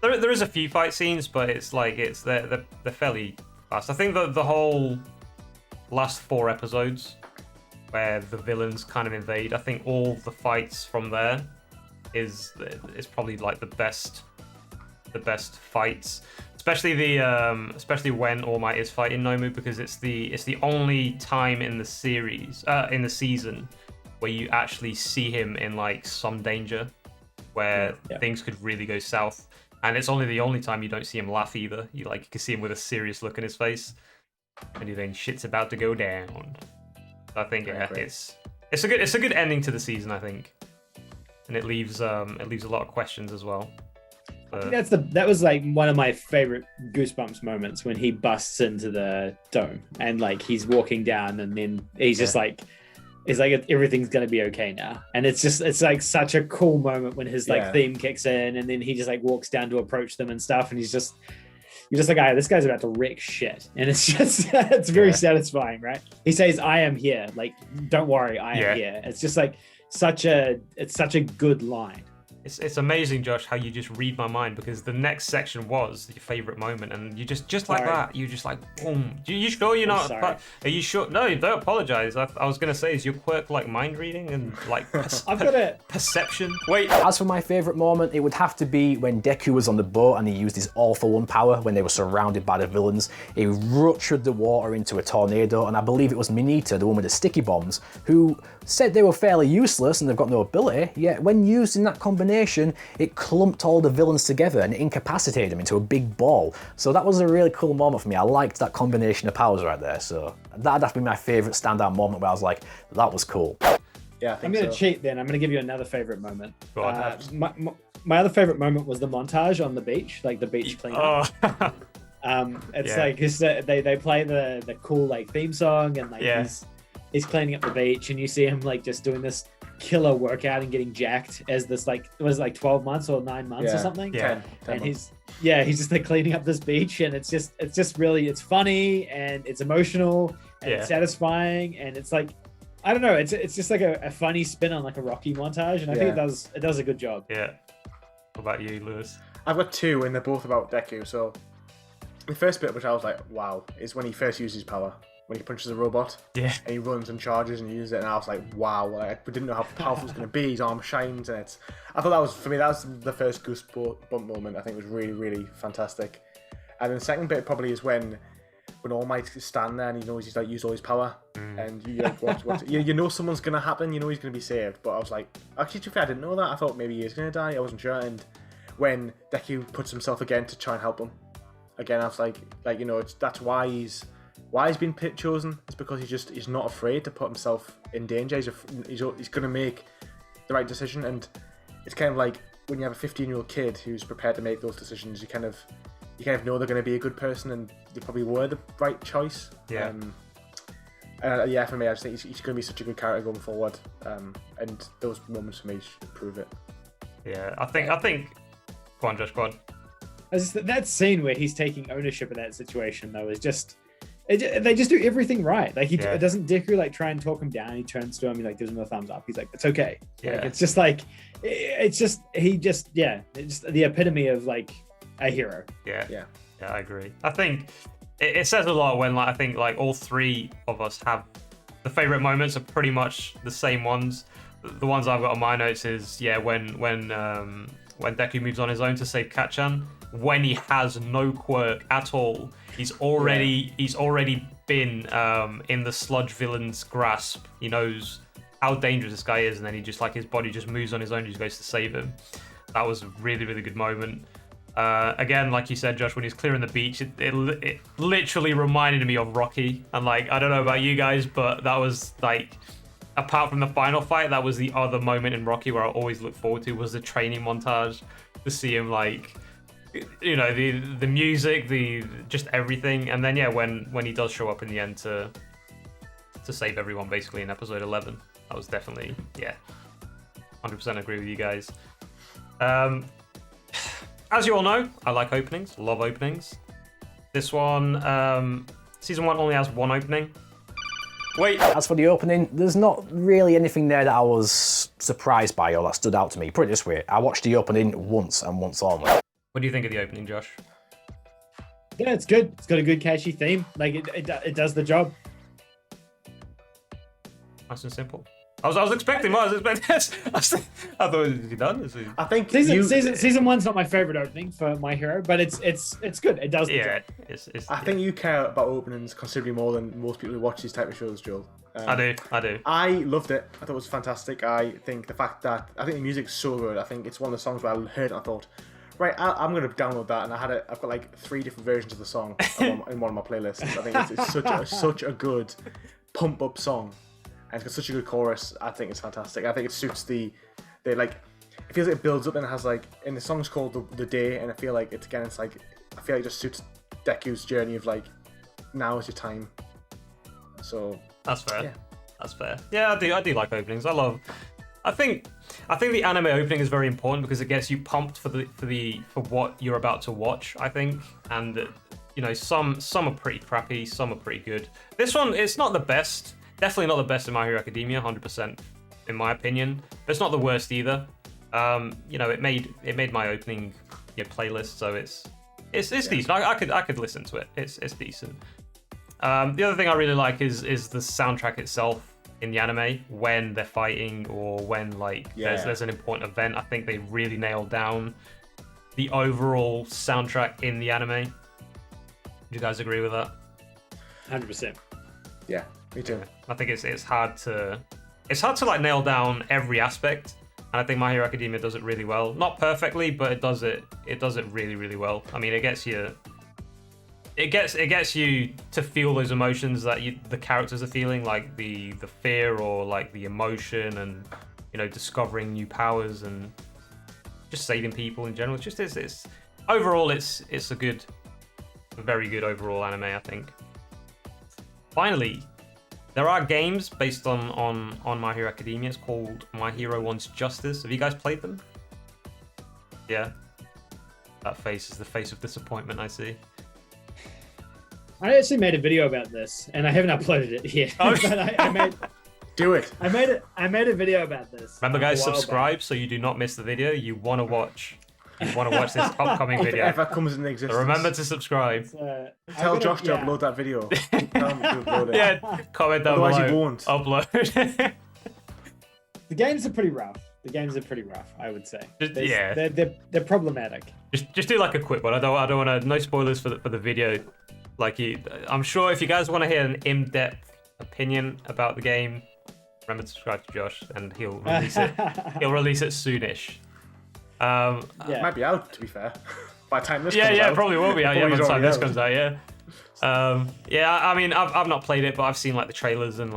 [SPEAKER 1] There is a few fight scenes, but it's like they're fairly fast. I think the whole last 4 episodes where the villains kind of invade, I think all the fights from there is probably like the best fights, especially when All Might is fighting Nomu, because it's the only time in the season where you actually see him in like some danger, where things could really go south. And it's the only time you don't see him laugh either. You can see him with a serious look in his face, and you think shit's about to go down. So I think it's a good ending to the season, I think, and it leaves a lot of questions as well.
[SPEAKER 3] I think that was like one of my favorite Goosebumps moments, when he busts into the dome and like he's walking down, and then he's just like. It's like everything's gonna be okay now, and it's like such a cool moment when his theme kicks in, and then he just like walks down to approach them and stuff, and you're just like, this guy's about to wreck shit, and it's just it's very satisfying, right? He says, "I am here," like, don't worry, I am here. It's just like such a good line.
[SPEAKER 1] It's amazing, Josh, how you just read my mind, because the next section was your favorite moment, and you just like that, you just like boom. You sure you're not? Are you sure? No, don't apologize. I was gonna say, is your quirk like mind reading and like perception? Wait.
[SPEAKER 4] As for my favorite moment, it would have to be when Deku was on the boat and he used his all-for-one power when they were surrounded by the villains. He ruptured the water into a tornado, and I believe it was Mineta, the one with the sticky bombs, who said they were fairly useless and they've got no ability, yet when used in that combination, it clumped all the villains together and incapacitated them into a big ball. So that was a really cool moment for me. I liked that combination of powers right there. So that'd have to be my favourite standout moment, where I was like, that was cool.
[SPEAKER 2] Yeah, I think
[SPEAKER 3] I'm going to cheat then. I'm going to give you another favourite moment.
[SPEAKER 1] Go on.
[SPEAKER 3] My other favourite moment was the montage on the beach, like the beach cleanup. They play the cool like theme song, and like he's cleaning up the beach, and you see him like just doing this killer workout and getting jacked as this like, was it like 12 months or 9 months or something?
[SPEAKER 2] 10
[SPEAKER 3] and
[SPEAKER 2] months.
[SPEAKER 3] he's just like cleaning up this beach, and it's just really, it's funny and it's emotional and it's satisfying, and it's like, I don't know, it's just like a funny spin on like a Rocky montage, and I think it does a good job.
[SPEAKER 1] Yeah. What about you, Lewis?
[SPEAKER 2] I've got 2, and they're both about Deku. So the first bit, which I was like, wow, is when he first uses power. When he punches a robot, and he runs and charges and uses it, and I was like, wow, like, we didn't know how powerful it's going to be. His arm shines, and I thought that was the first goosebump moment. I think it was really, really fantastic. And then the second bit probably is when All Might is standing there and he knows he's like used all his power, and you like, you know something's going to happen, you know he's going to be saved. But I was like, actually, to be fair, I didn't know that. I thought maybe he is going to die. I wasn't sure. And when Deku puts himself again to try and help him, again, I was like that's why he's been chosen. It's because he's not afraid to put himself in danger. He's going to make the right decision, and it's kind of like when you have a 15-year-old kid who's prepared to make those decisions. You kind of know they're going to be a good person, and they probably were the right choice. Yeah, for me, I just think he's going to be such a good character going forward. And those moments for me should prove it.
[SPEAKER 1] Yeah, I think. Go on, Josh. Go on.
[SPEAKER 3] That scene where he's taking ownership of that situation, though, is just. They just do everything right. Like doesn't Deku like try and talk him down. He turns to him. He like gives him a thumbs up. He's like, "It's okay."
[SPEAKER 1] Yeah.
[SPEAKER 3] Like, it's just like, it's just it's the epitome of like a hero.
[SPEAKER 1] Yeah, I agree. I think it says a lot when I think all three of us have the favorite moments are pretty much the same ones. The ones I've got on my notes is when Deku moves on his own to save Kacchan. When he has no quirk at all, he's already been in the sludge villain's grasp. He knows how dangerous this guy is, and then he just his body just moves on his own. He just goes to save him. That was a really, really good moment. Again, like you said, Josh, when he's clearing the beach, it literally reminded me of Rocky. And I don't know about you guys, but that was apart from the final fight, that was the other moment in Rocky where I always look forward to was the training montage to see him the music, just everything, and then when he does show up in the end to save everyone basically in episode 11, that was definitely 100% agree with you guys. As you all know, I like openings, love openings. This one, season 1 only has one opening. Wait.
[SPEAKER 4] As for the opening, there's not really anything there that I was surprised by or that stood out to me. Put it this way, I watched the opening once and once only.
[SPEAKER 1] What do you think of the opening, Josh?
[SPEAKER 3] Yeah, it's good. It's got a good catchy theme. It does the job.
[SPEAKER 1] Nice and simple. I was expecting more. I thought, is he done?
[SPEAKER 2] I think
[SPEAKER 3] season one's not my favorite opening for My Hero, but it's good. It does the job.
[SPEAKER 2] I think you care about openings considerably more than most people who watch these type of shows, Joel.
[SPEAKER 1] I do.
[SPEAKER 2] I loved it. I thought it was fantastic. I think the music's so good. I think it's one of the songs where I heard it and I thought, right, I'm going to download that, and I've got 3 different versions of the song in one of my playlists. I think it's such a good pump up song, and it's got such a good chorus. I think it's fantastic. I think it suits it feels like it builds up and it has and the song's called the Day, and I feel like it just suits Deku's journey of now is your time. So
[SPEAKER 1] that's fair.
[SPEAKER 2] Yeah.
[SPEAKER 1] That's fair. Yeah, I do like openings. I think the anime opening is very important because it gets you pumped for what you're about to watch, I think. And some are pretty crappy, some are pretty good. This one, it's not the best. Definitely not the best in My Hero Academia, 100% in my opinion. But it's not the worst either. It made my opening playlist, so it's decent. I could listen to it. It's decent. The other thing I really like is the soundtrack itself. In the anime, when they're fighting or when there's an important event, I think they really nailed down the overall soundtrack in the anime. Do you guys agree with that?
[SPEAKER 3] 100%.
[SPEAKER 2] Yeah, me too.
[SPEAKER 1] I think it's hard to nail down every aspect, and I think My Hero Academia does it really well. Not perfectly, but it does it really, really well. I mean, it gets you to feel those emotions that the characters are feeling, like the fear or the emotion, and discovering new powers and just saving people in general. It's overall it's a very good overall anime, I think. Finally, there are games based on My Hero Academia. It's called My Hero Wants Justice. Have you guys played them? Yeah. That face is the face of disappointment, I see.
[SPEAKER 3] I actually made a video about this, and I haven't uploaded it yet.
[SPEAKER 1] Oh.
[SPEAKER 3] But I made.
[SPEAKER 2] Do it.
[SPEAKER 3] I made a video about this.
[SPEAKER 1] Remember, guys, subscribe so you do not miss the video. You want to watch this upcoming
[SPEAKER 2] If it
[SPEAKER 1] video.
[SPEAKER 2] ever comes into existence.
[SPEAKER 1] So remember to subscribe.
[SPEAKER 2] Tell Josh to upload that video. Tell him to upload it.
[SPEAKER 1] Yeah, comment down
[SPEAKER 2] Otherwise
[SPEAKER 1] below.
[SPEAKER 2] he won't.
[SPEAKER 1] Upload.
[SPEAKER 3] The games are pretty rough. I would say. They're problematic.
[SPEAKER 1] Just do a quick one. I don't want to. No spoilers for the video. I'm sure if you guys want to hear an in-depth opinion about the game, remember to subscribe to Josh, and he'll release it. He'll release it soonish.
[SPEAKER 2] It might be out, to be fair. By the time this comes out.
[SPEAKER 1] Yeah, probably will be out. Yeah, by the time this comes out. Yeah. I mean, I've not played it, but I've seen the trailers and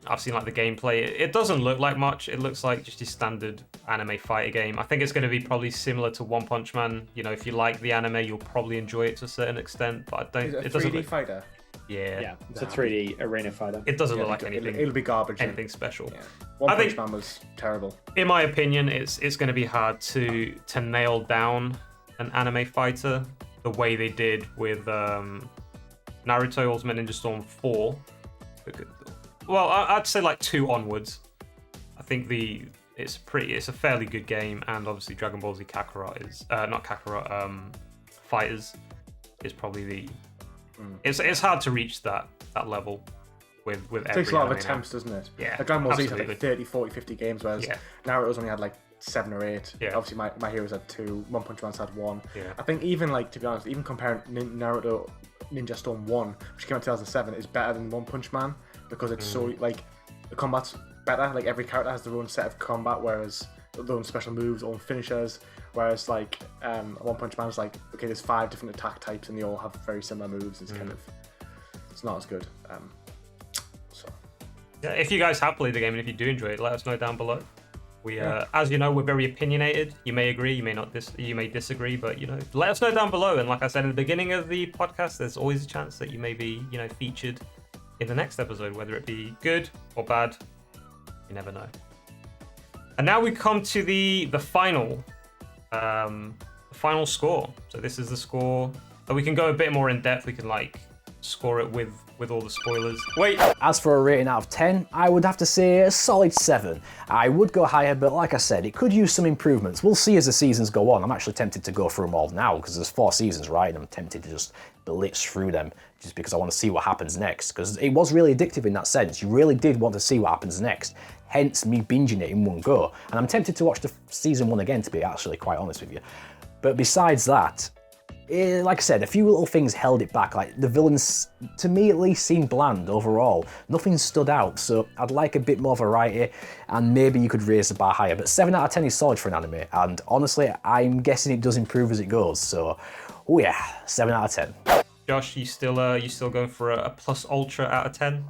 [SPEAKER 1] I've seen the gameplay. It doesn't look like much. It looks like just your standard anime fighter game. I think it's going to be probably similar to One Punch Man. If you like the anime, you'll probably enjoy it to a certain extent. But
[SPEAKER 2] Is it a 3D fighter?
[SPEAKER 3] Yeah, it's a 3D arena fighter.
[SPEAKER 1] It doesn't look like anything.
[SPEAKER 2] It'll be garbage.
[SPEAKER 1] Anything special.
[SPEAKER 2] Yeah. One Punch Man was terrible. In
[SPEAKER 1] my opinion, it's going to be hard to nail down an anime fighter the way they did with Naruto Ultimate Ninja Storm 4. Well, I'd say like 2 onwards. I think it's a fairly good game, and obviously Dragon Ball Z Kakarot is not Kakarot. Fighters is probably it's hard to reach that level with
[SPEAKER 2] it takes a lot of attempts, doesn't it?
[SPEAKER 1] Yeah,
[SPEAKER 2] like Dragon Ball Z's had like 30, 40, 50 games, whereas Naruto's only had like 7 or 8.
[SPEAKER 1] Yeah.
[SPEAKER 2] Obviously, my Heroes had 2. One Punch Man's had 1.
[SPEAKER 1] Yeah.
[SPEAKER 2] I think even like, to be honest, even comparing Naruto Ninja Storm 1, which came out in 2007, is better than One Punch Man because it's so like the combat's better. Like every character has their own set of combat, whereas their own special moves, their own finishers. Whereas like One Punch Man's like, okay, there's 5 different attack types and they all have very similar moves. It's kind of, it's not as good. So
[SPEAKER 1] yeah, if you guys have played the game and if you do enjoy it, let us know down below. We, as you know, we're very opinionated. You may agree, you may not. You may disagree, but you know, let us know down below. And like I said in the beginning of the podcast, there's always a chance that you may be, you know, featured in the next episode, whether it be good or bad. You never know. And now we come to the final score. So this is the score. We can go a bit more in depth. We can like score it with all the spoilers. Wait.
[SPEAKER 4] As for a rating out of 10, I would have to say a solid 7. I would go higher, but like I said, it could use some improvements. We'll see as the seasons go on. I'm actually tempted to go through them all now because there's 4 seasons, right? And I'm tempted to just blitz through them just because I want to see what happens next. Because it was really addictive in that sense. You really did want to see what happens next. Hence me binging it in one go. And I'm tempted to watch the season 1 again, to be actually quite honest with you. But besides that, like I said, a few little things held it back. Like the villains, to me at least, seemed bland overall. Nothing stood out, so I'd like a bit more variety, and maybe you could raise the bar higher. But 7 out of 10 is solid for an anime, and honestly, I'm guessing it does improve as it goes. So, oh yeah, 7 out of 10.
[SPEAKER 1] Josh, you still going for a plus ultra out of 10?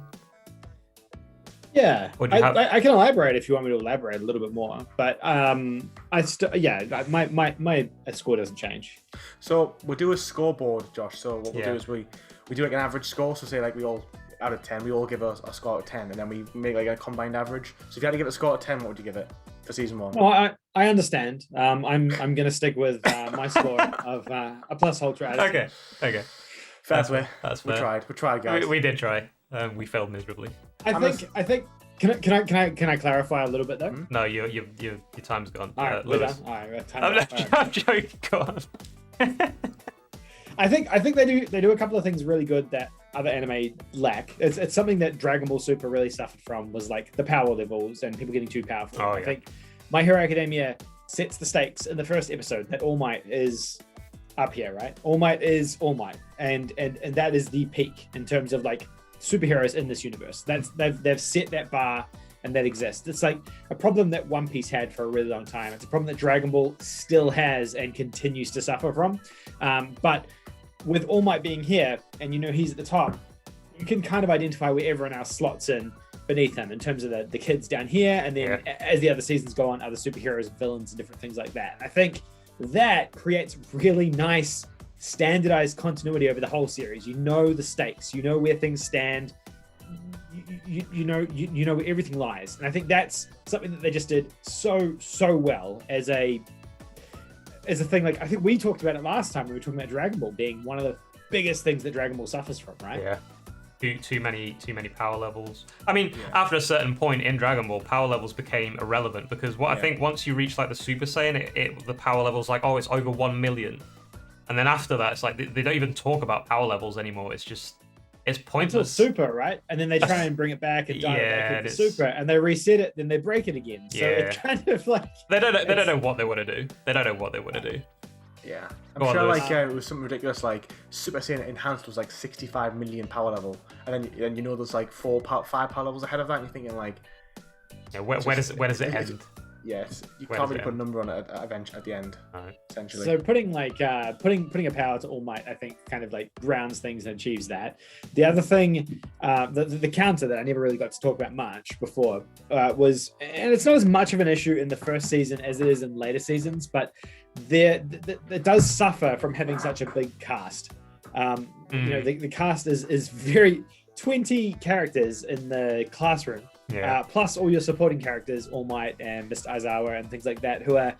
[SPEAKER 3] Yeah, I can elaborate if you want me to elaborate a little bit more, but my score doesn't change.
[SPEAKER 2] So we'll do a scoreboard, Josh. So what we'll do is we do like an average score. So say like we all out of 10, we all give a score out of 10, and then we make like a combined average. So if you had to give it a score of 10, what would you give it for season 1?
[SPEAKER 3] Well, I understand. I'm gonna stick with my score of a plus ultra.
[SPEAKER 1] Okay.
[SPEAKER 2] That's fair.
[SPEAKER 1] We
[SPEAKER 2] tried, guys.
[SPEAKER 1] We did try. We failed miserably.
[SPEAKER 3] I think. Can I clarify a little bit though?
[SPEAKER 1] No, your time's gone.
[SPEAKER 3] All right, we're done. All right,
[SPEAKER 1] I'm joking. Go on.
[SPEAKER 3] I think they do a couple of things really good that other anime lack. It's something that Dragon Ball Super really suffered from, was like the power levels and people getting too powerful. I think My Hero Academia sets the stakes in the first episode that All Might is up here, right? All Might is All Might, and that is the peak in terms of like superheroes in this universe. They've set that bar, and that exists. It's like a problem that One Piece had for a really long time. It's a problem that Dragon Ball still has and continues to suffer from. But with All Might being here, and you know he's at the top, you can kind of identify where everyone else slots in beneath him in terms of the kids down here, and then as the other seasons go on, other superheroes, villains, and different things like that. And I think that creates really nice standardized continuity over the whole series. You know the stakes, you know where things stand, you know where everything lies. And I think that's something that they just did so well as a thing. Like I think we talked about it last time when we were talking about Dragon Ball being one of the biggest things that Dragon Ball suffers from, right?
[SPEAKER 1] Yeah. Too many power levels. I mean, after a certain point in Dragon Ball, power levels became irrelevant because I think once you reach like the Super Saiyan, the power levels like, oh, it's over 1 million. And then after that, it's like they don't even talk about power levels anymore. It's pointless.
[SPEAKER 3] Until Super, right? And then they try and bring it back and dial it back into Super, and they reset it, then they break it again. So it kind of like
[SPEAKER 1] they don't know what they want to do. They don't know what they want to do.
[SPEAKER 2] Yeah, I'm sure like it was something ridiculous. Like Super Saiyan Enhanced was like 65 million power level, and then you know there's like 5 power levels ahead of that, and you're thinking like,
[SPEAKER 1] where does it end?
[SPEAKER 2] Yes, you can't really put a number on it at the end, essentially.
[SPEAKER 3] So putting a power to All Might, I think, kind of like grounds things and achieves that. The other thing, the counter that I never really got to talk about much before was, and it's not as much of an issue in the first season as it is in later seasons, but it does suffer from having such a big cast. you know, the cast is very 20 characters in the classroom, plus all your supporting characters, All Might and Mr. Aizawa and things like that, who are,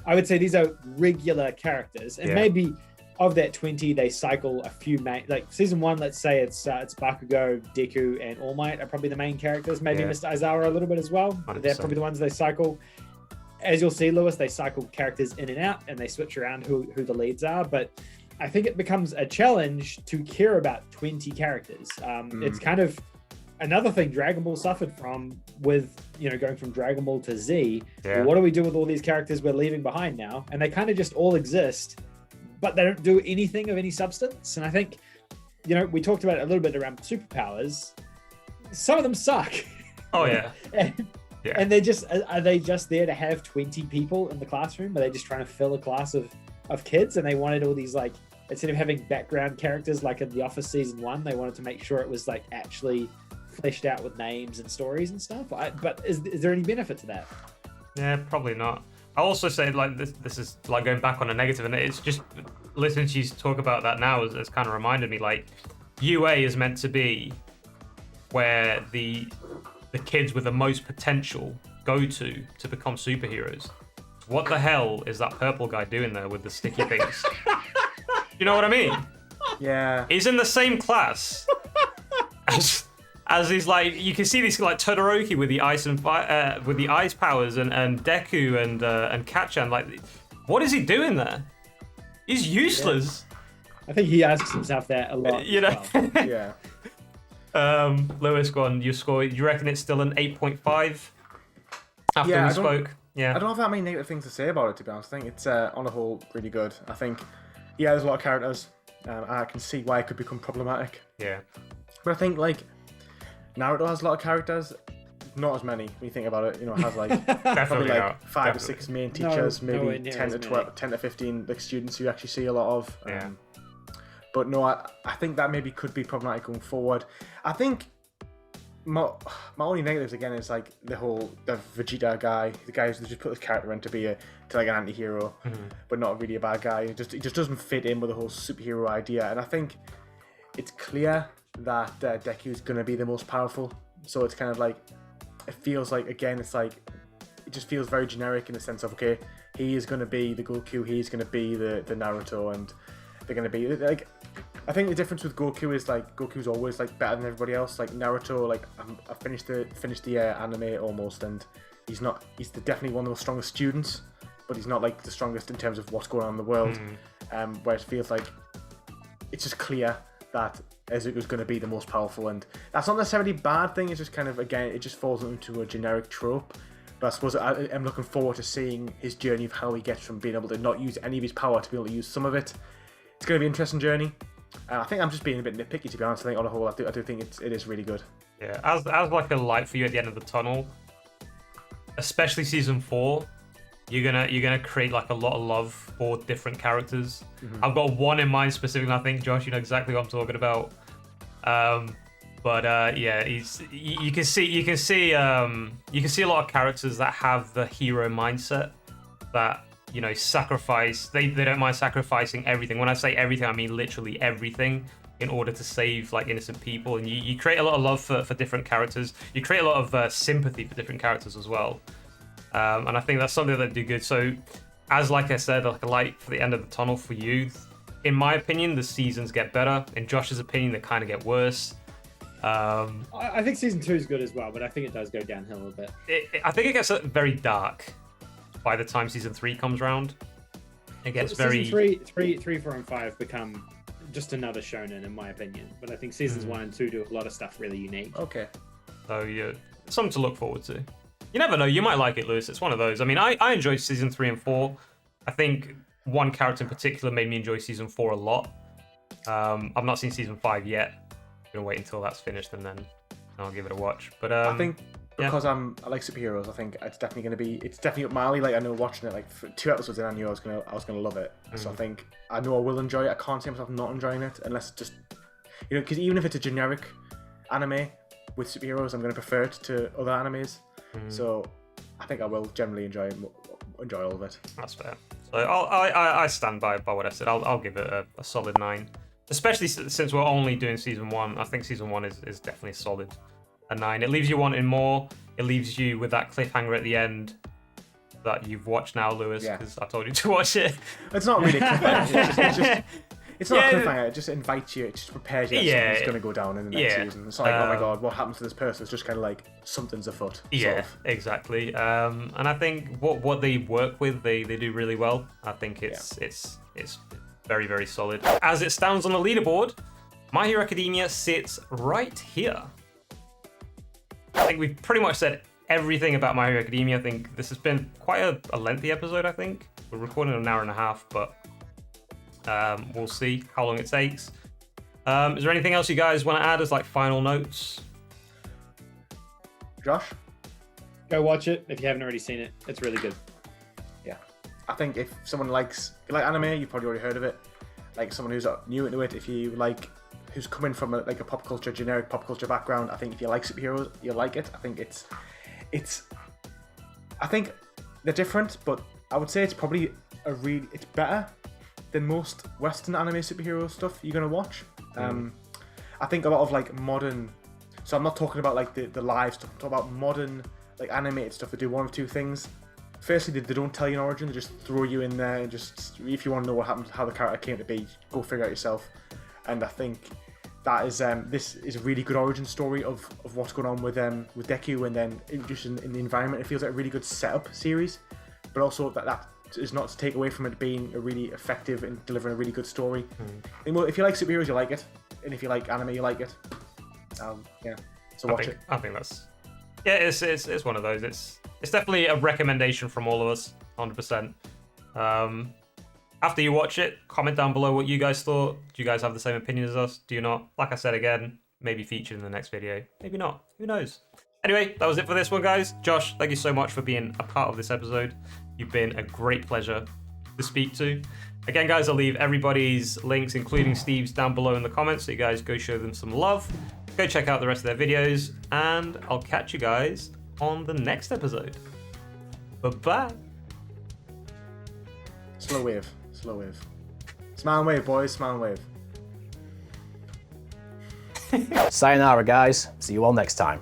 [SPEAKER 3] I would say, these are regular characters, and maybe of that 20, they cycle a few main, like season 1, let's say it's Bakugo, Deku, and All Might are probably the main characters. Maybe Mr. Aizawa a little bit as well. 100%. They're probably the ones they cycle. As you'll see, Lewis, they cycle characters in and out, and they switch around who the leads are. But I think it becomes a challenge to care about 20 characters. It's kind of another thing Dragon Ball suffered from with, you know, going from Dragon Ball to Z. Well, what do we do with all these characters we're leaving behind now? And they kind of just all exist, but they don't do anything of any substance. And I think, you know, we talked about it a little bit around superpowers. Some of them suck.
[SPEAKER 1] Oh, yeah.
[SPEAKER 3] And they're just, are they just there to have 20 people in the classroom? Are they just trying to fill a class of kids? And they wanted all these, like, instead of having background characters like in The Office season 1, they wanted to make sure it was like actually fleshed out with names and stories and stuff. But is there any benefit to that?
[SPEAKER 1] Yeah, probably not. I also say, like, this is like going back on a negative, and it's just listening to you talk about that now has kind of reminded me, like, UA is meant to be where the kids with the most potential go to become superheroes. What the hell is that purple guy doing there with the sticky things? You know what I mean?
[SPEAKER 2] Yeah.
[SPEAKER 1] He's in the same class as these, like, you can see these, like, Todoroki with the ice and with the ice powers, and Deku and Kachan. Like, what is he doing there? He's useless.
[SPEAKER 3] I think he asks himself that a lot.
[SPEAKER 1] You know.
[SPEAKER 3] Well.
[SPEAKER 2] Yeah.
[SPEAKER 1] Lewis, go on. Your score. You reckon it's still an 8.5 after we spoke? Yeah.
[SPEAKER 2] I don't have that many negative things to say about it, to be honest. I think it's on the whole really good. I think, there's a lot of characters. I can see why it could become problematic.
[SPEAKER 1] Yeah.
[SPEAKER 2] But I think, like, Naruto has a lot of characters, not as many when you think about it. You know, it has like probably like 5 or 6 main teachers, maybe 10 to 12, 10 to 15 like students you actually see a lot of.
[SPEAKER 1] Yeah.
[SPEAKER 2] But no, I think that maybe could be problematic going forward. I think my only negatives again is like the Vegeta guy, the guy who just put his character in to be like an anti-hero, but not really a bad guy. He just doesn't fit in with the whole superhero idea. And I think it's clear that Deku is going to be the most powerful. So it's kind of like, it feels like, again, it's like, it just feels very generic in the sense of, okay, he is going to be the Goku, he's going to be the Naruto, and they're going to be, like, I think the difference with Goku is, like, Goku's always, like, better than everybody else. Like, Naruto, like, I finished the anime almost, and he's definitely one of the strongest students, but he's not, like, the strongest in terms of what's going on in the world. Where it feels like it's just clear that Izuku's going to be the most powerful, and that's not necessarily a bad thing. It's just kind of, again, it just falls into a generic trope. But I suppose I'm looking forward to seeing his journey of how he gets from being able to not use any of his power to be able to use some of it. It's going to be an interesting journey. I think I'm just being a bit nitpicky, to be honest. I think on the whole, I do think it is really good.
[SPEAKER 1] Yeah, as like a light for you at the end of the tunnel, especially season 4, you're gonna create like a lot of love for different characters. I've got one in mind specifically. I think Josh, you know exactly what I'm talking about. Yeah, you can see a lot of characters that have the hero mindset that, you know, sacrifice. They don't mind sacrificing everything. When I say everything, I mean literally everything in order to save like innocent people. And you create a lot of love for different characters. You create a lot of sympathy for different characters as well. And I think that's something that do good. So, as like I said, like a light for the end of the tunnel for you. In my opinion, the seasons get better. In Josh's opinion, they kind of get worse.
[SPEAKER 3] I think season 2 is good as well, but I think it does go downhill a bit.
[SPEAKER 1] I think it gets very dark by the time season 3 comes around. It gets very...
[SPEAKER 3] Season 3, 4, and 5 become just another shonen, in my opinion. But I think seasons 1 and 2 do a lot of stuff really unique.
[SPEAKER 2] Okay.
[SPEAKER 1] So, yeah, something to look forward to. You never know, you might like it, Lewis. It's one of those. I mean, I enjoyed season 3 and 4. I think one character in particular made me enjoy season 4 a lot. I've not seen season 5 yet. I'm going to wait until that's finished and then I'll give it a watch. But
[SPEAKER 2] I think because I like superheroes, I think it's definitely up my alley. Like, I know watching it, like, for 2 episodes in, I knew I was gonna love it. So I know I will enjoy it. I can't see myself not enjoying it unless it's just, you know, because even if it's a generic anime with superheroes, I'm going to prefer it to other animes. So I think I will generally enjoy all of it.
[SPEAKER 1] That's fair. So I stand by what I said. I'll give it a solid 9. especially since we're only doing season 1. I think season 1 is definitely solid. A 9. It leaves you wanting more. It leaves you with that cliffhanger at the end that you've watched now, Lewis, because I told you to watch it.
[SPEAKER 2] It's not really a cliffhanger. It's not a cliffhanger. It just invites you. It just prepares you that something's going to go down in the next season. It's like, oh my god, what happens to this person? It's just kind of like something's afoot.
[SPEAKER 1] Yeah, exactly. And I think what they work with, they do really well. I think it's very, very solid. As it stands on the leaderboard, My Hero Academia sits right here. I think we've pretty much said everything about My Hero Academia. I think this has been quite a lengthy episode, I think. We're recording an hour and a half, but we'll see how long it takes. Is there anything else you guys want to add as like final notes?
[SPEAKER 2] Josh?
[SPEAKER 3] Go watch it if you haven't already seen it. It's really good.
[SPEAKER 2] Yeah. I think if someone likes anime, you've probably already heard of it. Like someone who's new into it, if you like, who's coming from a pop culture, generic pop culture background, I think if you like superheroes, you'll like it. I think I think they're different, but I would say it's probably it's better than most Western anime superhero stuff you're gonna watch. I think a lot of like modern, so I'm not talking about like the live stuff, I'm talking about modern like animated stuff that do one of two things. Firstly, they don't tell you an origin, they just throw you in there and just, if you want to know what happened, how the character came to be, go figure out yourself. And I think that is this is a really good origin story of what's going on with Deku, and then just in the environment. It feels like a really good setup series, but also that is not to take away from it being a really effective and delivering a really good story. And well, if you like superheroes, you like it, and if you like anime, you like it. So watch it.
[SPEAKER 1] I think that's it's one of those. It's definitely a recommendation from all of us, 100%. After you watch it, comment down below what you guys thought. Do you guys have the same opinion as us? Do you not? Like I said again, maybe featured in the next video. Maybe not. Who knows? Anyway, that was it for this one, guys. Josh, thank you so much for being a part of this episode. You've been a great pleasure to speak to. Again, guys, I'll leave everybody's links, including Steve's, down below in the comments, so you guys go show them some love. Go check out the rest of their videos, and I'll catch you guys on the next episode. Bye-bye.
[SPEAKER 2] Slow wave. Smile and wave, boys. Smile and wave.
[SPEAKER 4] Sayonara, guys. See you all next time.